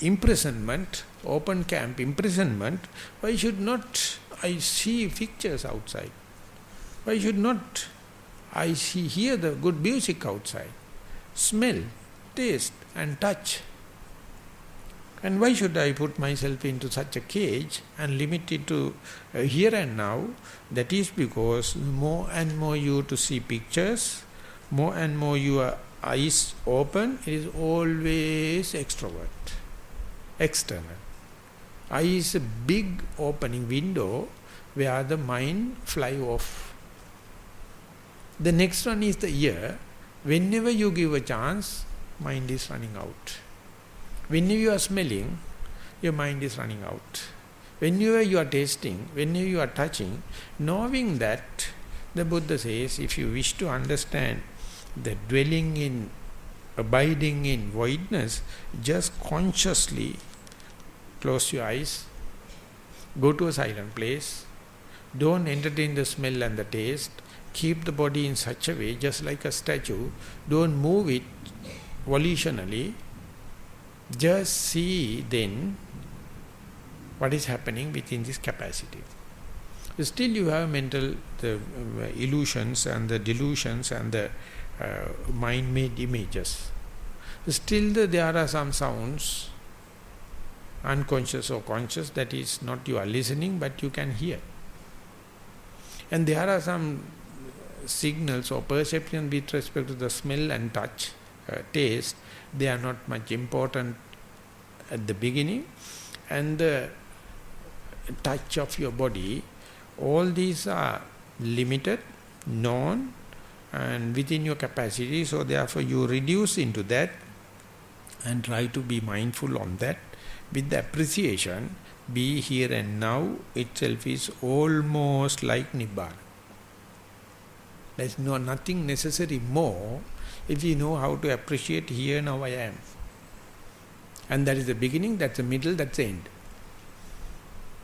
imprisonment, open camp imprisonment? Why should not I see pictures outside? Why should not I hear the good music outside? Smell, taste and touch. And why should I put myself into such a cage and limit it to here and now? That is because more and more you to see pictures, more and more your eyes open, it is always extrovert, external. Eye is a big opening window where the mind fly off. The next one is the ear. Whenever you give a chance, mind is running out. Whenever you are smelling, your mind is running out. Whenever you are tasting, whenever you are touching, knowing that, the Buddha says, if you wish to understand the dwelling in, abiding in voidness, just consciously close your eyes, go to a silent place, don't entertain the smell and the taste, keep the body in such a way, just like a statue, don't move it volitionally, just see then what is happening within this capacity. Still you have mental illusions and the delusions and the mind-made images. Still there are some sounds, unconscious or conscious, that is not you are listening but you can hear. And there are some signals or perception with respect to the smell and touch, taste. They are not much important at the beginning. And the touch of your body, all these are limited, known and within your capacity. So therefore you reduce into that and try to be mindful on that. With the appreciation, be here and now itself is almost like Nibbana. There is nothing necessary more if you know how to appreciate here now I am. And that is the beginning, that's the middle, that's the end.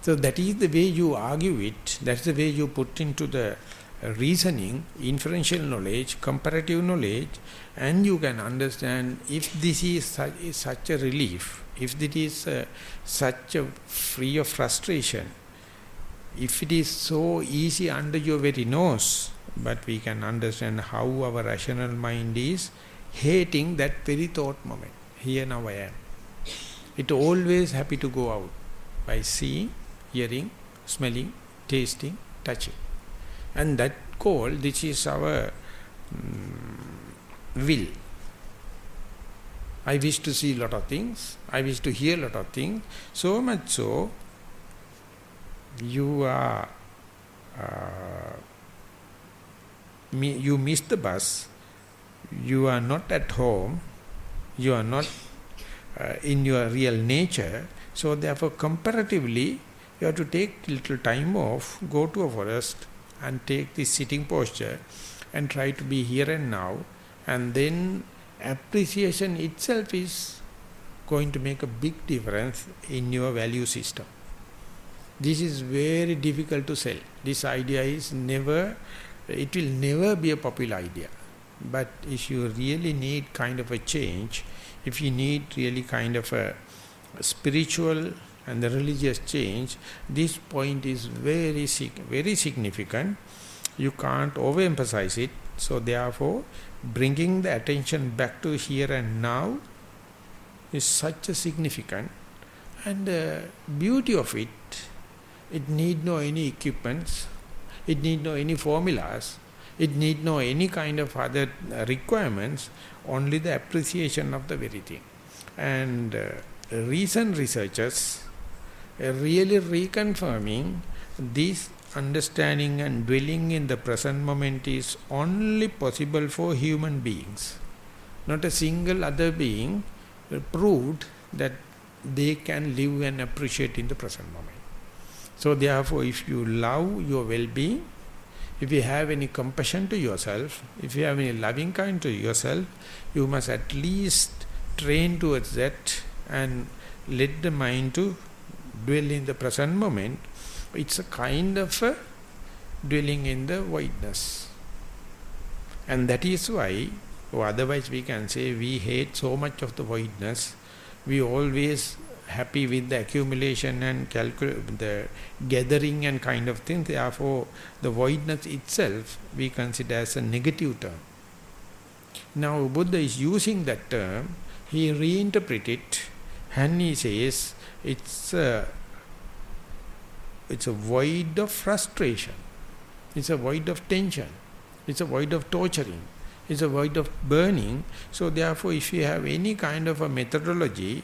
So that is the way you argue it, that's the way you put into the reasoning, inferential knowledge, comparative knowledge, and you can understand if this is such a relief, if it is such a free of frustration, if it is so easy under your very nose, but we can understand how our rational mind is hating that very thought moment. Here now I am. It always happy to go out by seeing, hearing, smelling, tasting, touching. And that call, this is our will. I wish to see a lot of things, I wish to hear a lot of things, so much so, you are you miss the bus, you are not at home, you are not in your real nature. So therefore, comparatively, you have to take little time off, go to a forest and take this sitting posture and try to be here and now. And then appreciation itself is going to make a big difference in your value system. This is very difficult to sell. This idea is it will never be a popular idea. But if you really need kind of a change, if you need really kind of a spiritual and the religious change, this point is very significant. You can't overemphasize it. So therefore, bringing the attention back to here and now is such a significant. And the beauty of it, it need no any equipments, it need no any formulas, it need no any kind of other requirements, only the appreciation of the very thing. And recent researchers are really reconfirming this understanding and dwelling in the present moment is only possible for human beings. Not a single other being proved that they can live and appreciate in the present moment. So therefore, if you love your well-being, if you have any compassion to yourself, if you have any loving kind to yourself, you must at least train towards that and let the mind to dwell in the present moment. It's a kind of a dwelling in the voidness. And that is why, or otherwise we can say, we hate so much of the voidness. We always happy with the accumulation and the gathering and kind of thing. Therefore, the voidness itself we consider as a negative term. Now, Buddha is using that term. He reinterprets it and he says it's a void of frustration. It's a void of tension. It's a void of torturing. It's a void of burning. So therefore, if you have any kind of a methodology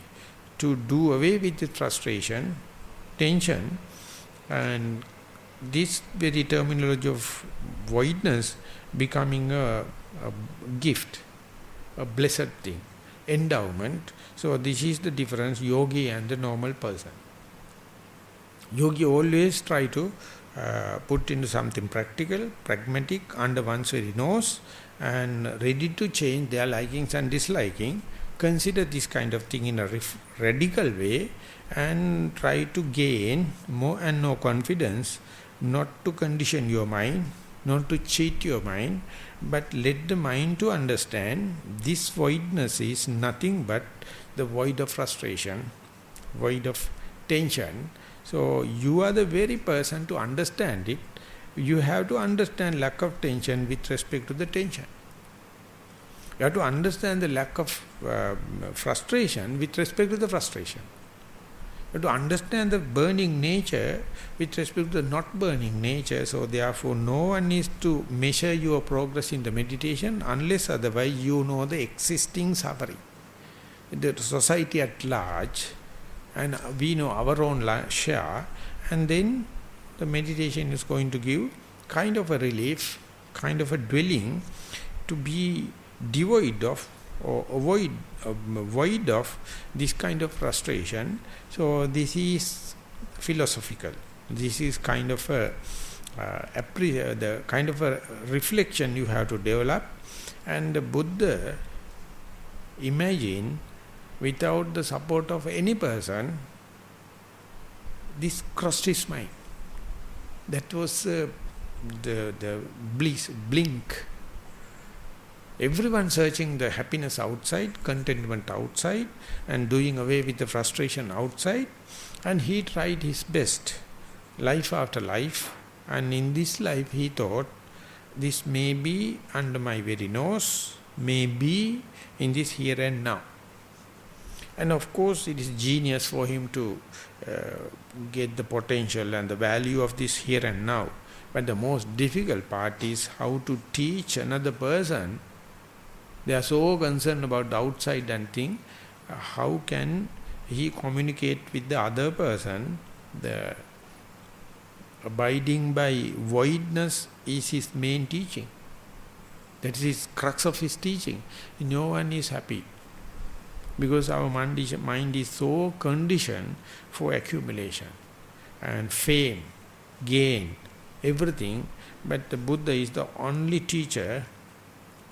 to do away with the frustration, tension, and this very terminology of voidness becoming a gift, a blessed thing, endowment. So this is the difference, yogi and the normal person. Yogi always try to put into something practical, pragmatic, under one's very nose, and ready to change their likings and disliking. Consider this kind of thing in a radical way and try to gain more and more confidence, not to condition your mind, not to cheat your mind, but let the mind to understand this voidness is nothing but the void of frustration, void of tension. So you are the very person to understand it. You have to understand lack of tension with respect to the tension. You have to understand the lack of frustration with respect to the frustration. You have to understand the burning nature with respect to the not burning nature. So therefore, no one needs to measure your progress in the meditation unless otherwise you know the existing suffering. The society at large, and we know our own share, and then the meditation is going to give kind of a relief, kind of a dwelling to be devoid of or void of this kind of frustration. So this is philosophical. This is kind of a the kind of a reflection you have to develop. And the Buddha, imagine, without the support of any person, this crossed his mind. That was the blink. Everyone searching the happiness outside, contentment outside, and doing away with the frustration outside. And he tried his best, life after life. And in this life he thought, this may be under my very nose, may be in this here and now. And of course it is genius for him to get the potential and the value of this here and now. But the most difficult part is how to teach another person. They are so concerned about the outside and thing. How can he communicate with the other person? The abiding by voidness is his main teaching. That is crux of his teaching. No one is happy. Because our mind is so conditioned for accumulation and fame, gain, everything. But the Buddha is the only teacher.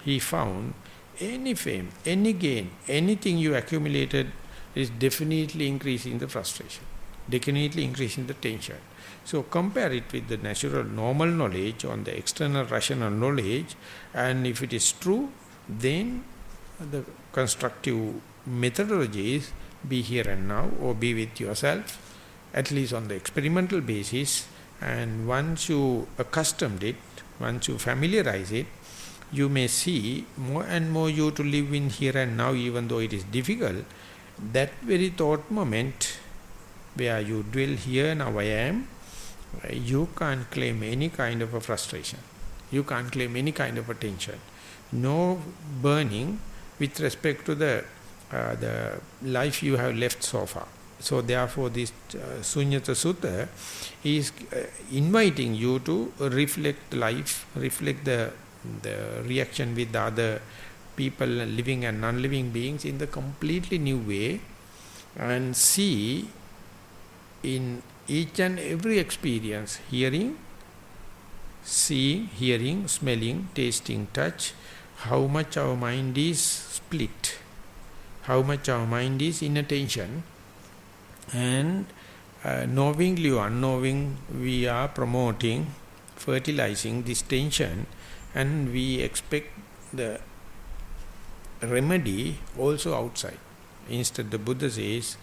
He found any fame, any gain, anything you accumulated is definitely increasing the frustration, definitely increasing the tension. So compare it with the natural normal knowledge on the external rational knowledge, and if it is true, then the constructive methodology is be here and now, or be with yourself, at least on the experimental basis. And once you accustomed it, once you familiarize it, you may see more and more you to live in here and now, even though it is difficult. That very thought moment where you dwell here, now I am, you can't claim any kind of a frustration. You can't claim any kind of a tension. No burning with respect to the life you have left so far. So therefore this Sunyatha Sutta is inviting you to reflect life, reflect the reaction with the other people, living and non-living beings, in the completely new way, and see in each and every experience, hearing, seeing, hearing, smelling, tasting, touch, how much our mind is split, how much our mind is in attention, and knowingly or unknowing we are promoting, fertilizing this tension, and we expect the remedy also outside. Instead, the Buddha says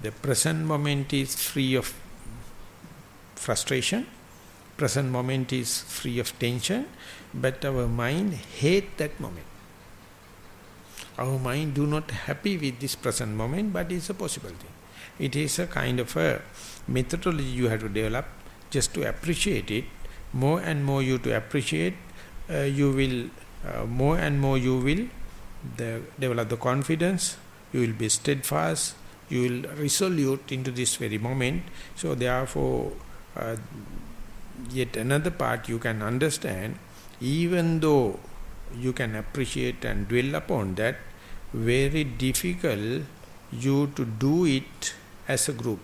the present moment is free of frustration, present moment is free of tension, but our mind hate that moment. Our mind do not happy with this present moment, but it's a possible thing. It is a kind of a methodology you have to develop just to appreciate it. More and more you to appreciate, you will more and more you will develop the confidence, you will be steadfast, you will resolute into this very moment. So therefore, yet another part you can understand, even though you can appreciate and dwell upon that, very difficult you to do it as a group.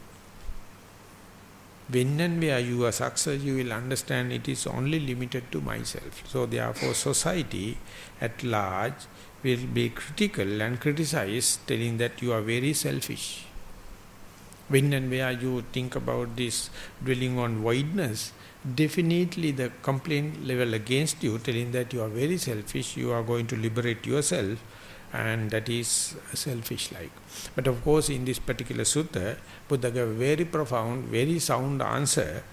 When and where you are success, you will understand it is only limited to myself. So therefore society at large will be critical and criticize, telling that you are very selfish. When and where you think about this dwelling on voidness, definitely the complaint level against you, telling that you are very selfish, you are going to liberate yourself, and that is selfish-like. But of course, in this particular sutta, Buddha gave a very profound, very sound answer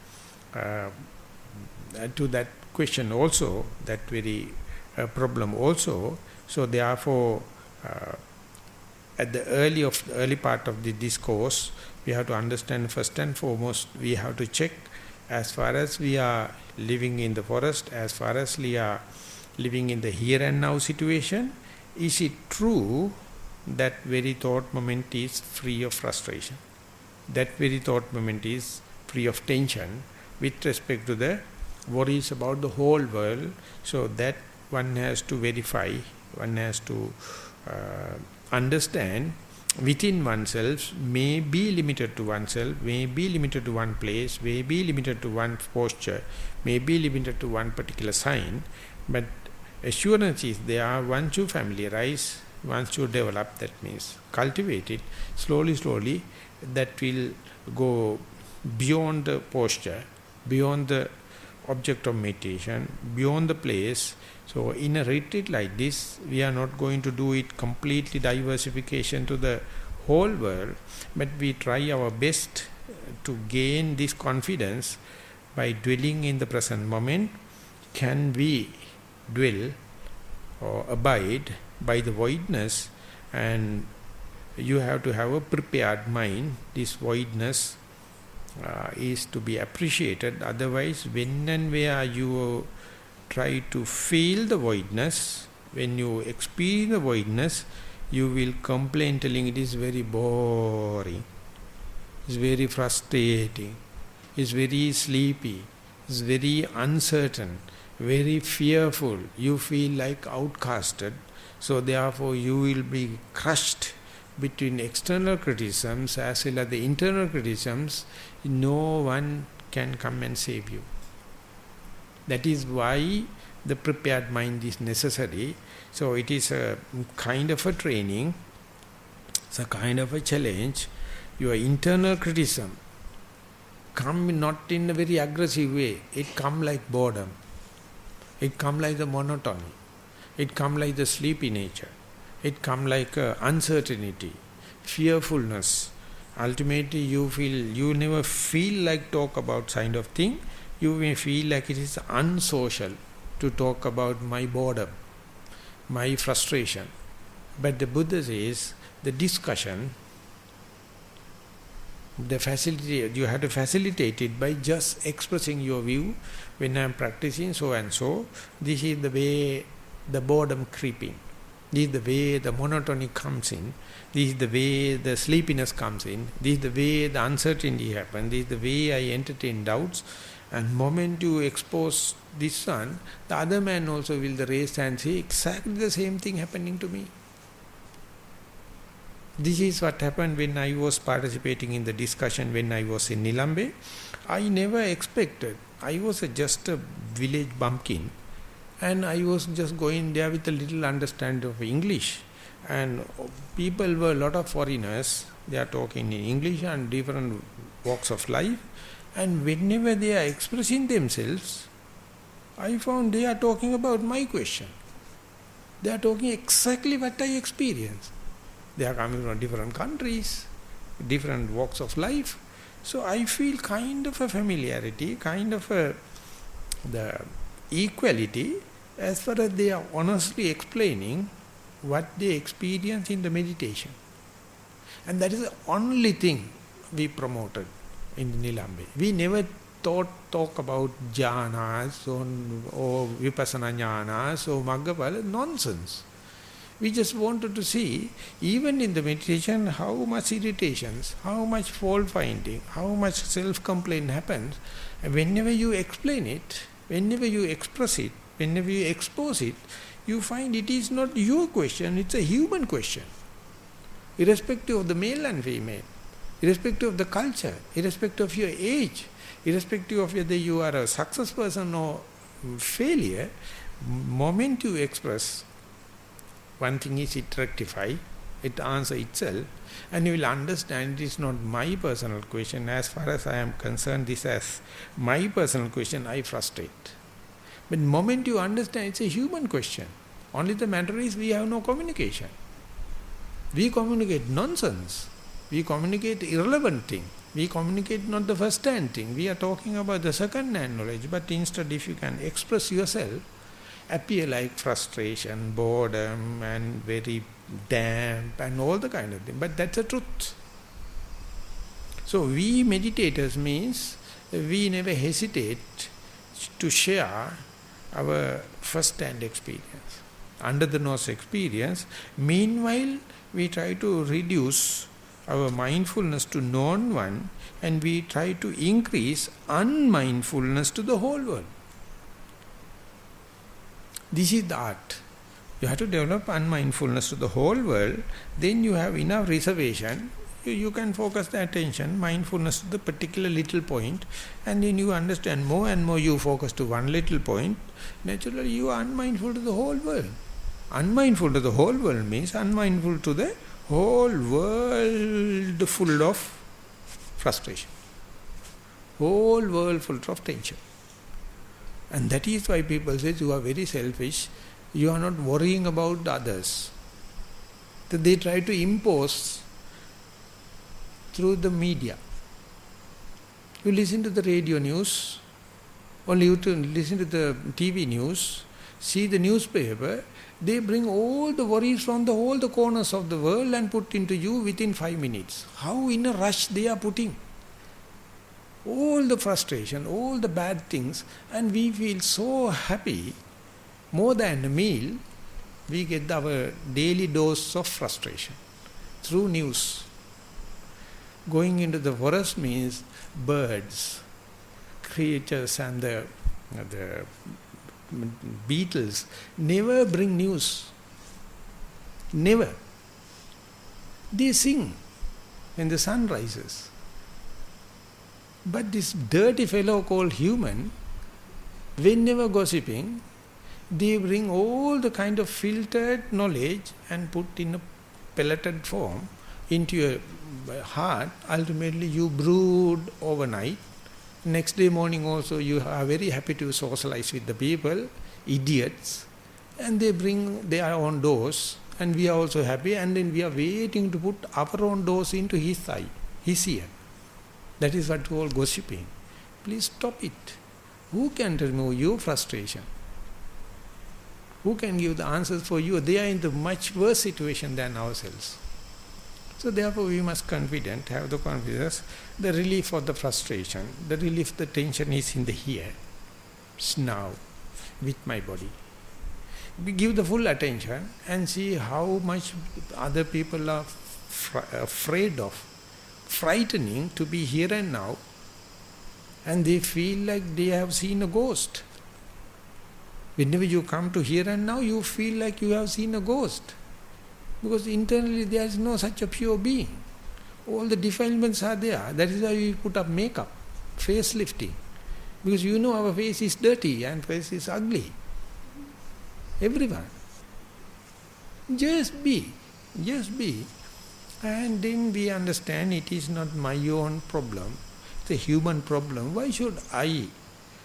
to that question also, that very problem also. So therefore, at the early part of the discourse, we have to understand first and foremost, we have to check, as far as we are living in the forest, as far as we are living in the here and now situation, is it true that very thought moment is free of frustration? That very thought moment is free of tension with respect to the worries about the whole world. So that one has to verify, one has to understand within oneself, may be limited to oneself, may be limited to one place, may be limited to one posture, may be limited to one particular sign, but assurance is there. Once you familiarize, once you develop, that means cultivate it, slowly, that will go beyond the posture, beyond the object of meditation, beyond the place. So in a retreat like this, we are not going to do it completely diversification to the whole world, but we try our best to gain this confidence by dwelling in the present moment. Can we dwell or abide by the voidness? And you have to have a prepared mind. This voidness is to be appreciated. Otherwise, when and where you try to feel the voidness, when you experience the voidness, you will complain, telling it is very boring, it's very frustrating, it's very sleepy, it's very uncertain. very fearful, you feel like outcasted, so therefore you will be crushed between external criticisms as well as the internal criticisms. No one can come and save you. That is why the prepared mind is necessary. So it is a kind of a training, it's a kind of a challenge. Your internal criticism come not in a very aggressive way. It come like boredom. It come like the monotony. It come like the sleepy nature. It come like uncertainty, fearfulness. Ultimately you never feel like talk about kind of thing. You may feel like it is unsocial to talk about my boredom, my frustration. But the Buddha says the discussion, the facility, you have to facilitate it by just expressing your view. When I am practicing so and so, this is the way the boredom creeping. This is the way the monotony comes in. This is the way the sleepiness comes in. This is the way the uncertainty happens. This is the way I entertain doubts. And moment you expose this one, the other man also will raise and say exactly the same thing happening to me. This is what happened when I was participating in the discussion when I was in Nilambe. I never expected. I was just a village bumpkin, and I was just going there with a little understanding of English. And people were a lot of foreigners. They are talking in English and different walks of life. And whenever they are expressing themselves, I found they are talking about my question. They are talking exactly what I experienced. They are coming from different countries, different walks of life. So I feel kind of a familiarity, kind of the equality as far as they are honestly explaining what they experience in the meditation. And that is the only thing we promoted in Nilambe. We never talk about jhanas or vipassana jhanas or maggaphala, nonsense. We just wanted to see, even in the meditation, how much irritations, how much fault finding, how much self-complaint happens. And whenever you explain it, whenever you express it, whenever you expose it, you find it is not your question, it's a human question. Irrespective of the male and female, irrespective of the culture, irrespective of your age, irrespective of whether you are a success person or failure, moment you express, one thing is it rectify, it answer itself, and you will understand it is not my personal question. As far as I am concerned, this as my personal question, I frustrate. But the moment you understand it's a human question, only the matter is we have no communication. We communicate nonsense. We communicate irrelevant thing. We communicate not the first-hand thing. We are talking about the second-hand knowledge. But instead, if you can express yourself, appear like frustration, boredom, and very damp, and all the kind of thing. But that's the truth. So we meditators means we never hesitate to share our first-hand experience, under-the-nose experience. Meanwhile, we try to reduce our mindfulness to known one, and we try to increase unmindfulness to the whole world. This is the art. You have to develop unmindfulness to the whole world, then you have enough reservation, you can focus the attention, mindfulness to the particular little point, and then you understand more and more you focus to one little point, naturally you are unmindful to the whole world. Unmindful to the whole world means unmindful to the whole world full of frustration, whole world full of tension. And that is why people say you are very selfish, you are not worrying about others. That they try to impose through the media. You listen to the radio news, or you listen to the TV news, see the newspaper, they bring all the worries from all the corners of the world and put into you within 5 minutes. How in a rush they are putting all the frustration, all the bad things, and we feel so happy. More than a meal, we get our daily dose of frustration through news. Going into the forest means birds, creatures, and the beetles never bring news. Never. They sing when the sun rises. But this dirty fellow called human, whenever gossiping, they bring all the kind of filtered knowledge and put in a pelleted form into your heart. Ultimately you brood overnight. Next day morning also you are very happy to socialize with the people, idiots, and they bring their own dose, and we are also happy, and then we are waiting to put our own dose into his eye, his ear. That is what we call gossiping. Please stop it. Who can remove your frustration? Who can give the answers for you? They are in the much worse situation than ourselves. So therefore we must have the confidence, the relief of the frustration, the relief, the tension is in the here, now, with my body. We give the full attention and see how much other people are afraid of, frightening to be here and now, and they feel like they have seen a ghost. Whenever you come to here and now, you feel like you have seen a ghost. Because internally there is no such a pure being. All the defilements are there. That is why we put up makeup, face lifting. Because you know our face is dirty and face is ugly. Everyone. Just be. And then we understand it is not my own problem. It's a human problem. Why should I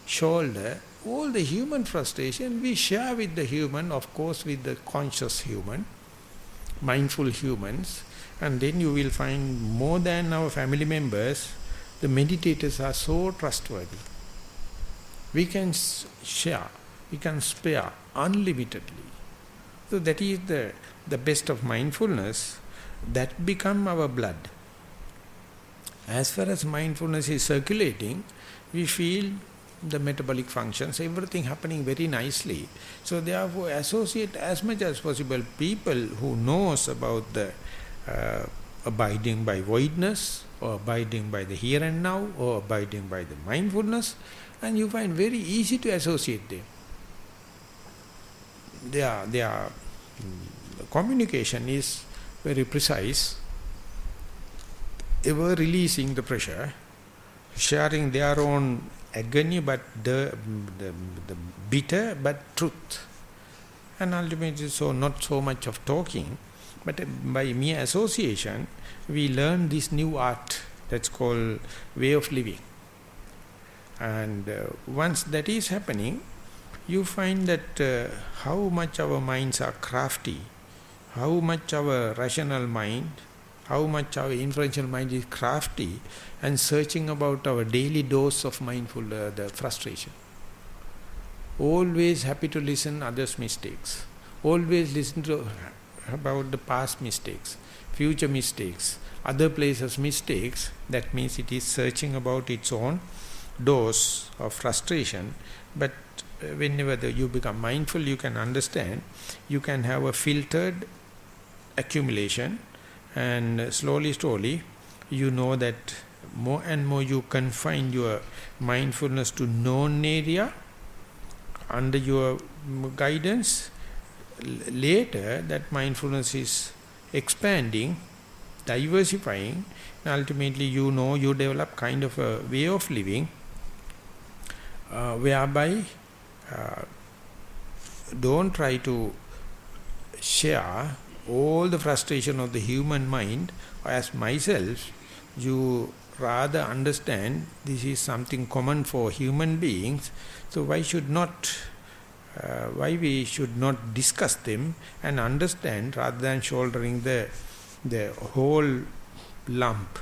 shoulder all the human frustration? We share with the human, of course with the conscious human, mindful humans, and then you will find more than our family members, the meditators are so trustworthy. We can share, we can spare unlimitedly. So that is the best of mindfulness, that become our blood. As far as mindfulness is circulating, we feel the metabolic functions, everything happening very nicely. So therefore associate as much as possible people who knows about the abiding by voidness, or abiding by the here and now, or abiding by the mindfulness, and you find very easy to associate them. Their communication is very precise, ever releasing the pressure, sharing their own agony, but the bitter but truth. And ultimately so not so much of talking, but by mere association we learn this new art that's called way of living. And once that is happening, you find that how much our minds are crafty, how much our rational mind, how much our inferential mind is crafty and searching about our daily dose of mindful the frustration. Always happy to listen others' mistakes. Always listen to about the past mistakes, future mistakes, other places' mistakes. That means it is searching about its own dose of frustration. But whenever you become mindful, you can understand, you can have a filtered accumulation, and slowly you know that more and more you confine your mindfulness to known area under your guidance. Later that mindfulness is expanding, diversifying, and ultimately you know you develop kind of a way of living whereby don't try to share all the frustration of the human mind as myself. You rather understand this is something common for human beings, so why we should not discuss them and understand, rather than shouldering the whole lump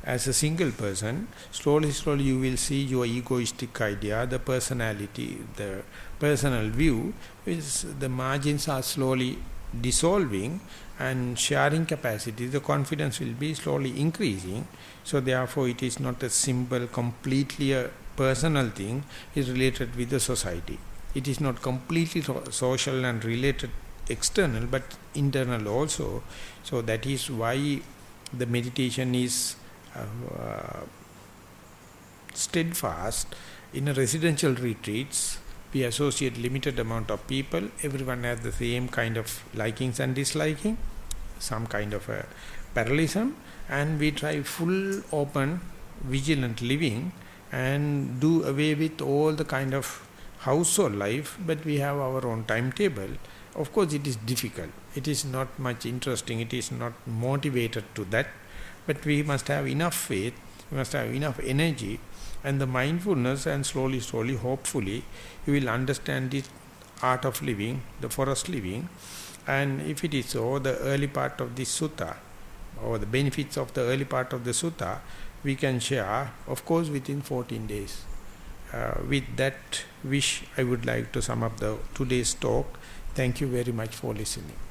as a single person. Slowly you will see your egoistic idea, the personality, the personal view, is the margins are slowly dissolving, and sharing capacity, the confidence will be slowly increasing. So therefore it is not a simple, completely a personal thing, it is related with the society. It is not completely social and related external, but internal also. So that is why the meditation is steadfast in a residential retreats, We associate limited amount of people. Everyone has the same kind of likings and disliking, some kind of a parallelism, and we try full open vigilant living and do away with all the kind of household life, but we have our own timetable. Of course it is difficult, it is not much interesting, it is not motivated to that, but we must have enough faith, we must have enough energy and the mindfulness, and slowly hopefully you will understand this art of living, the forest living. And if it is so, the early part of this sutta or the benefits of the early part of the sutta we can share, of course, within 14 days. With that wish, I would like to sum up the today's talk. Thank you very much for listening.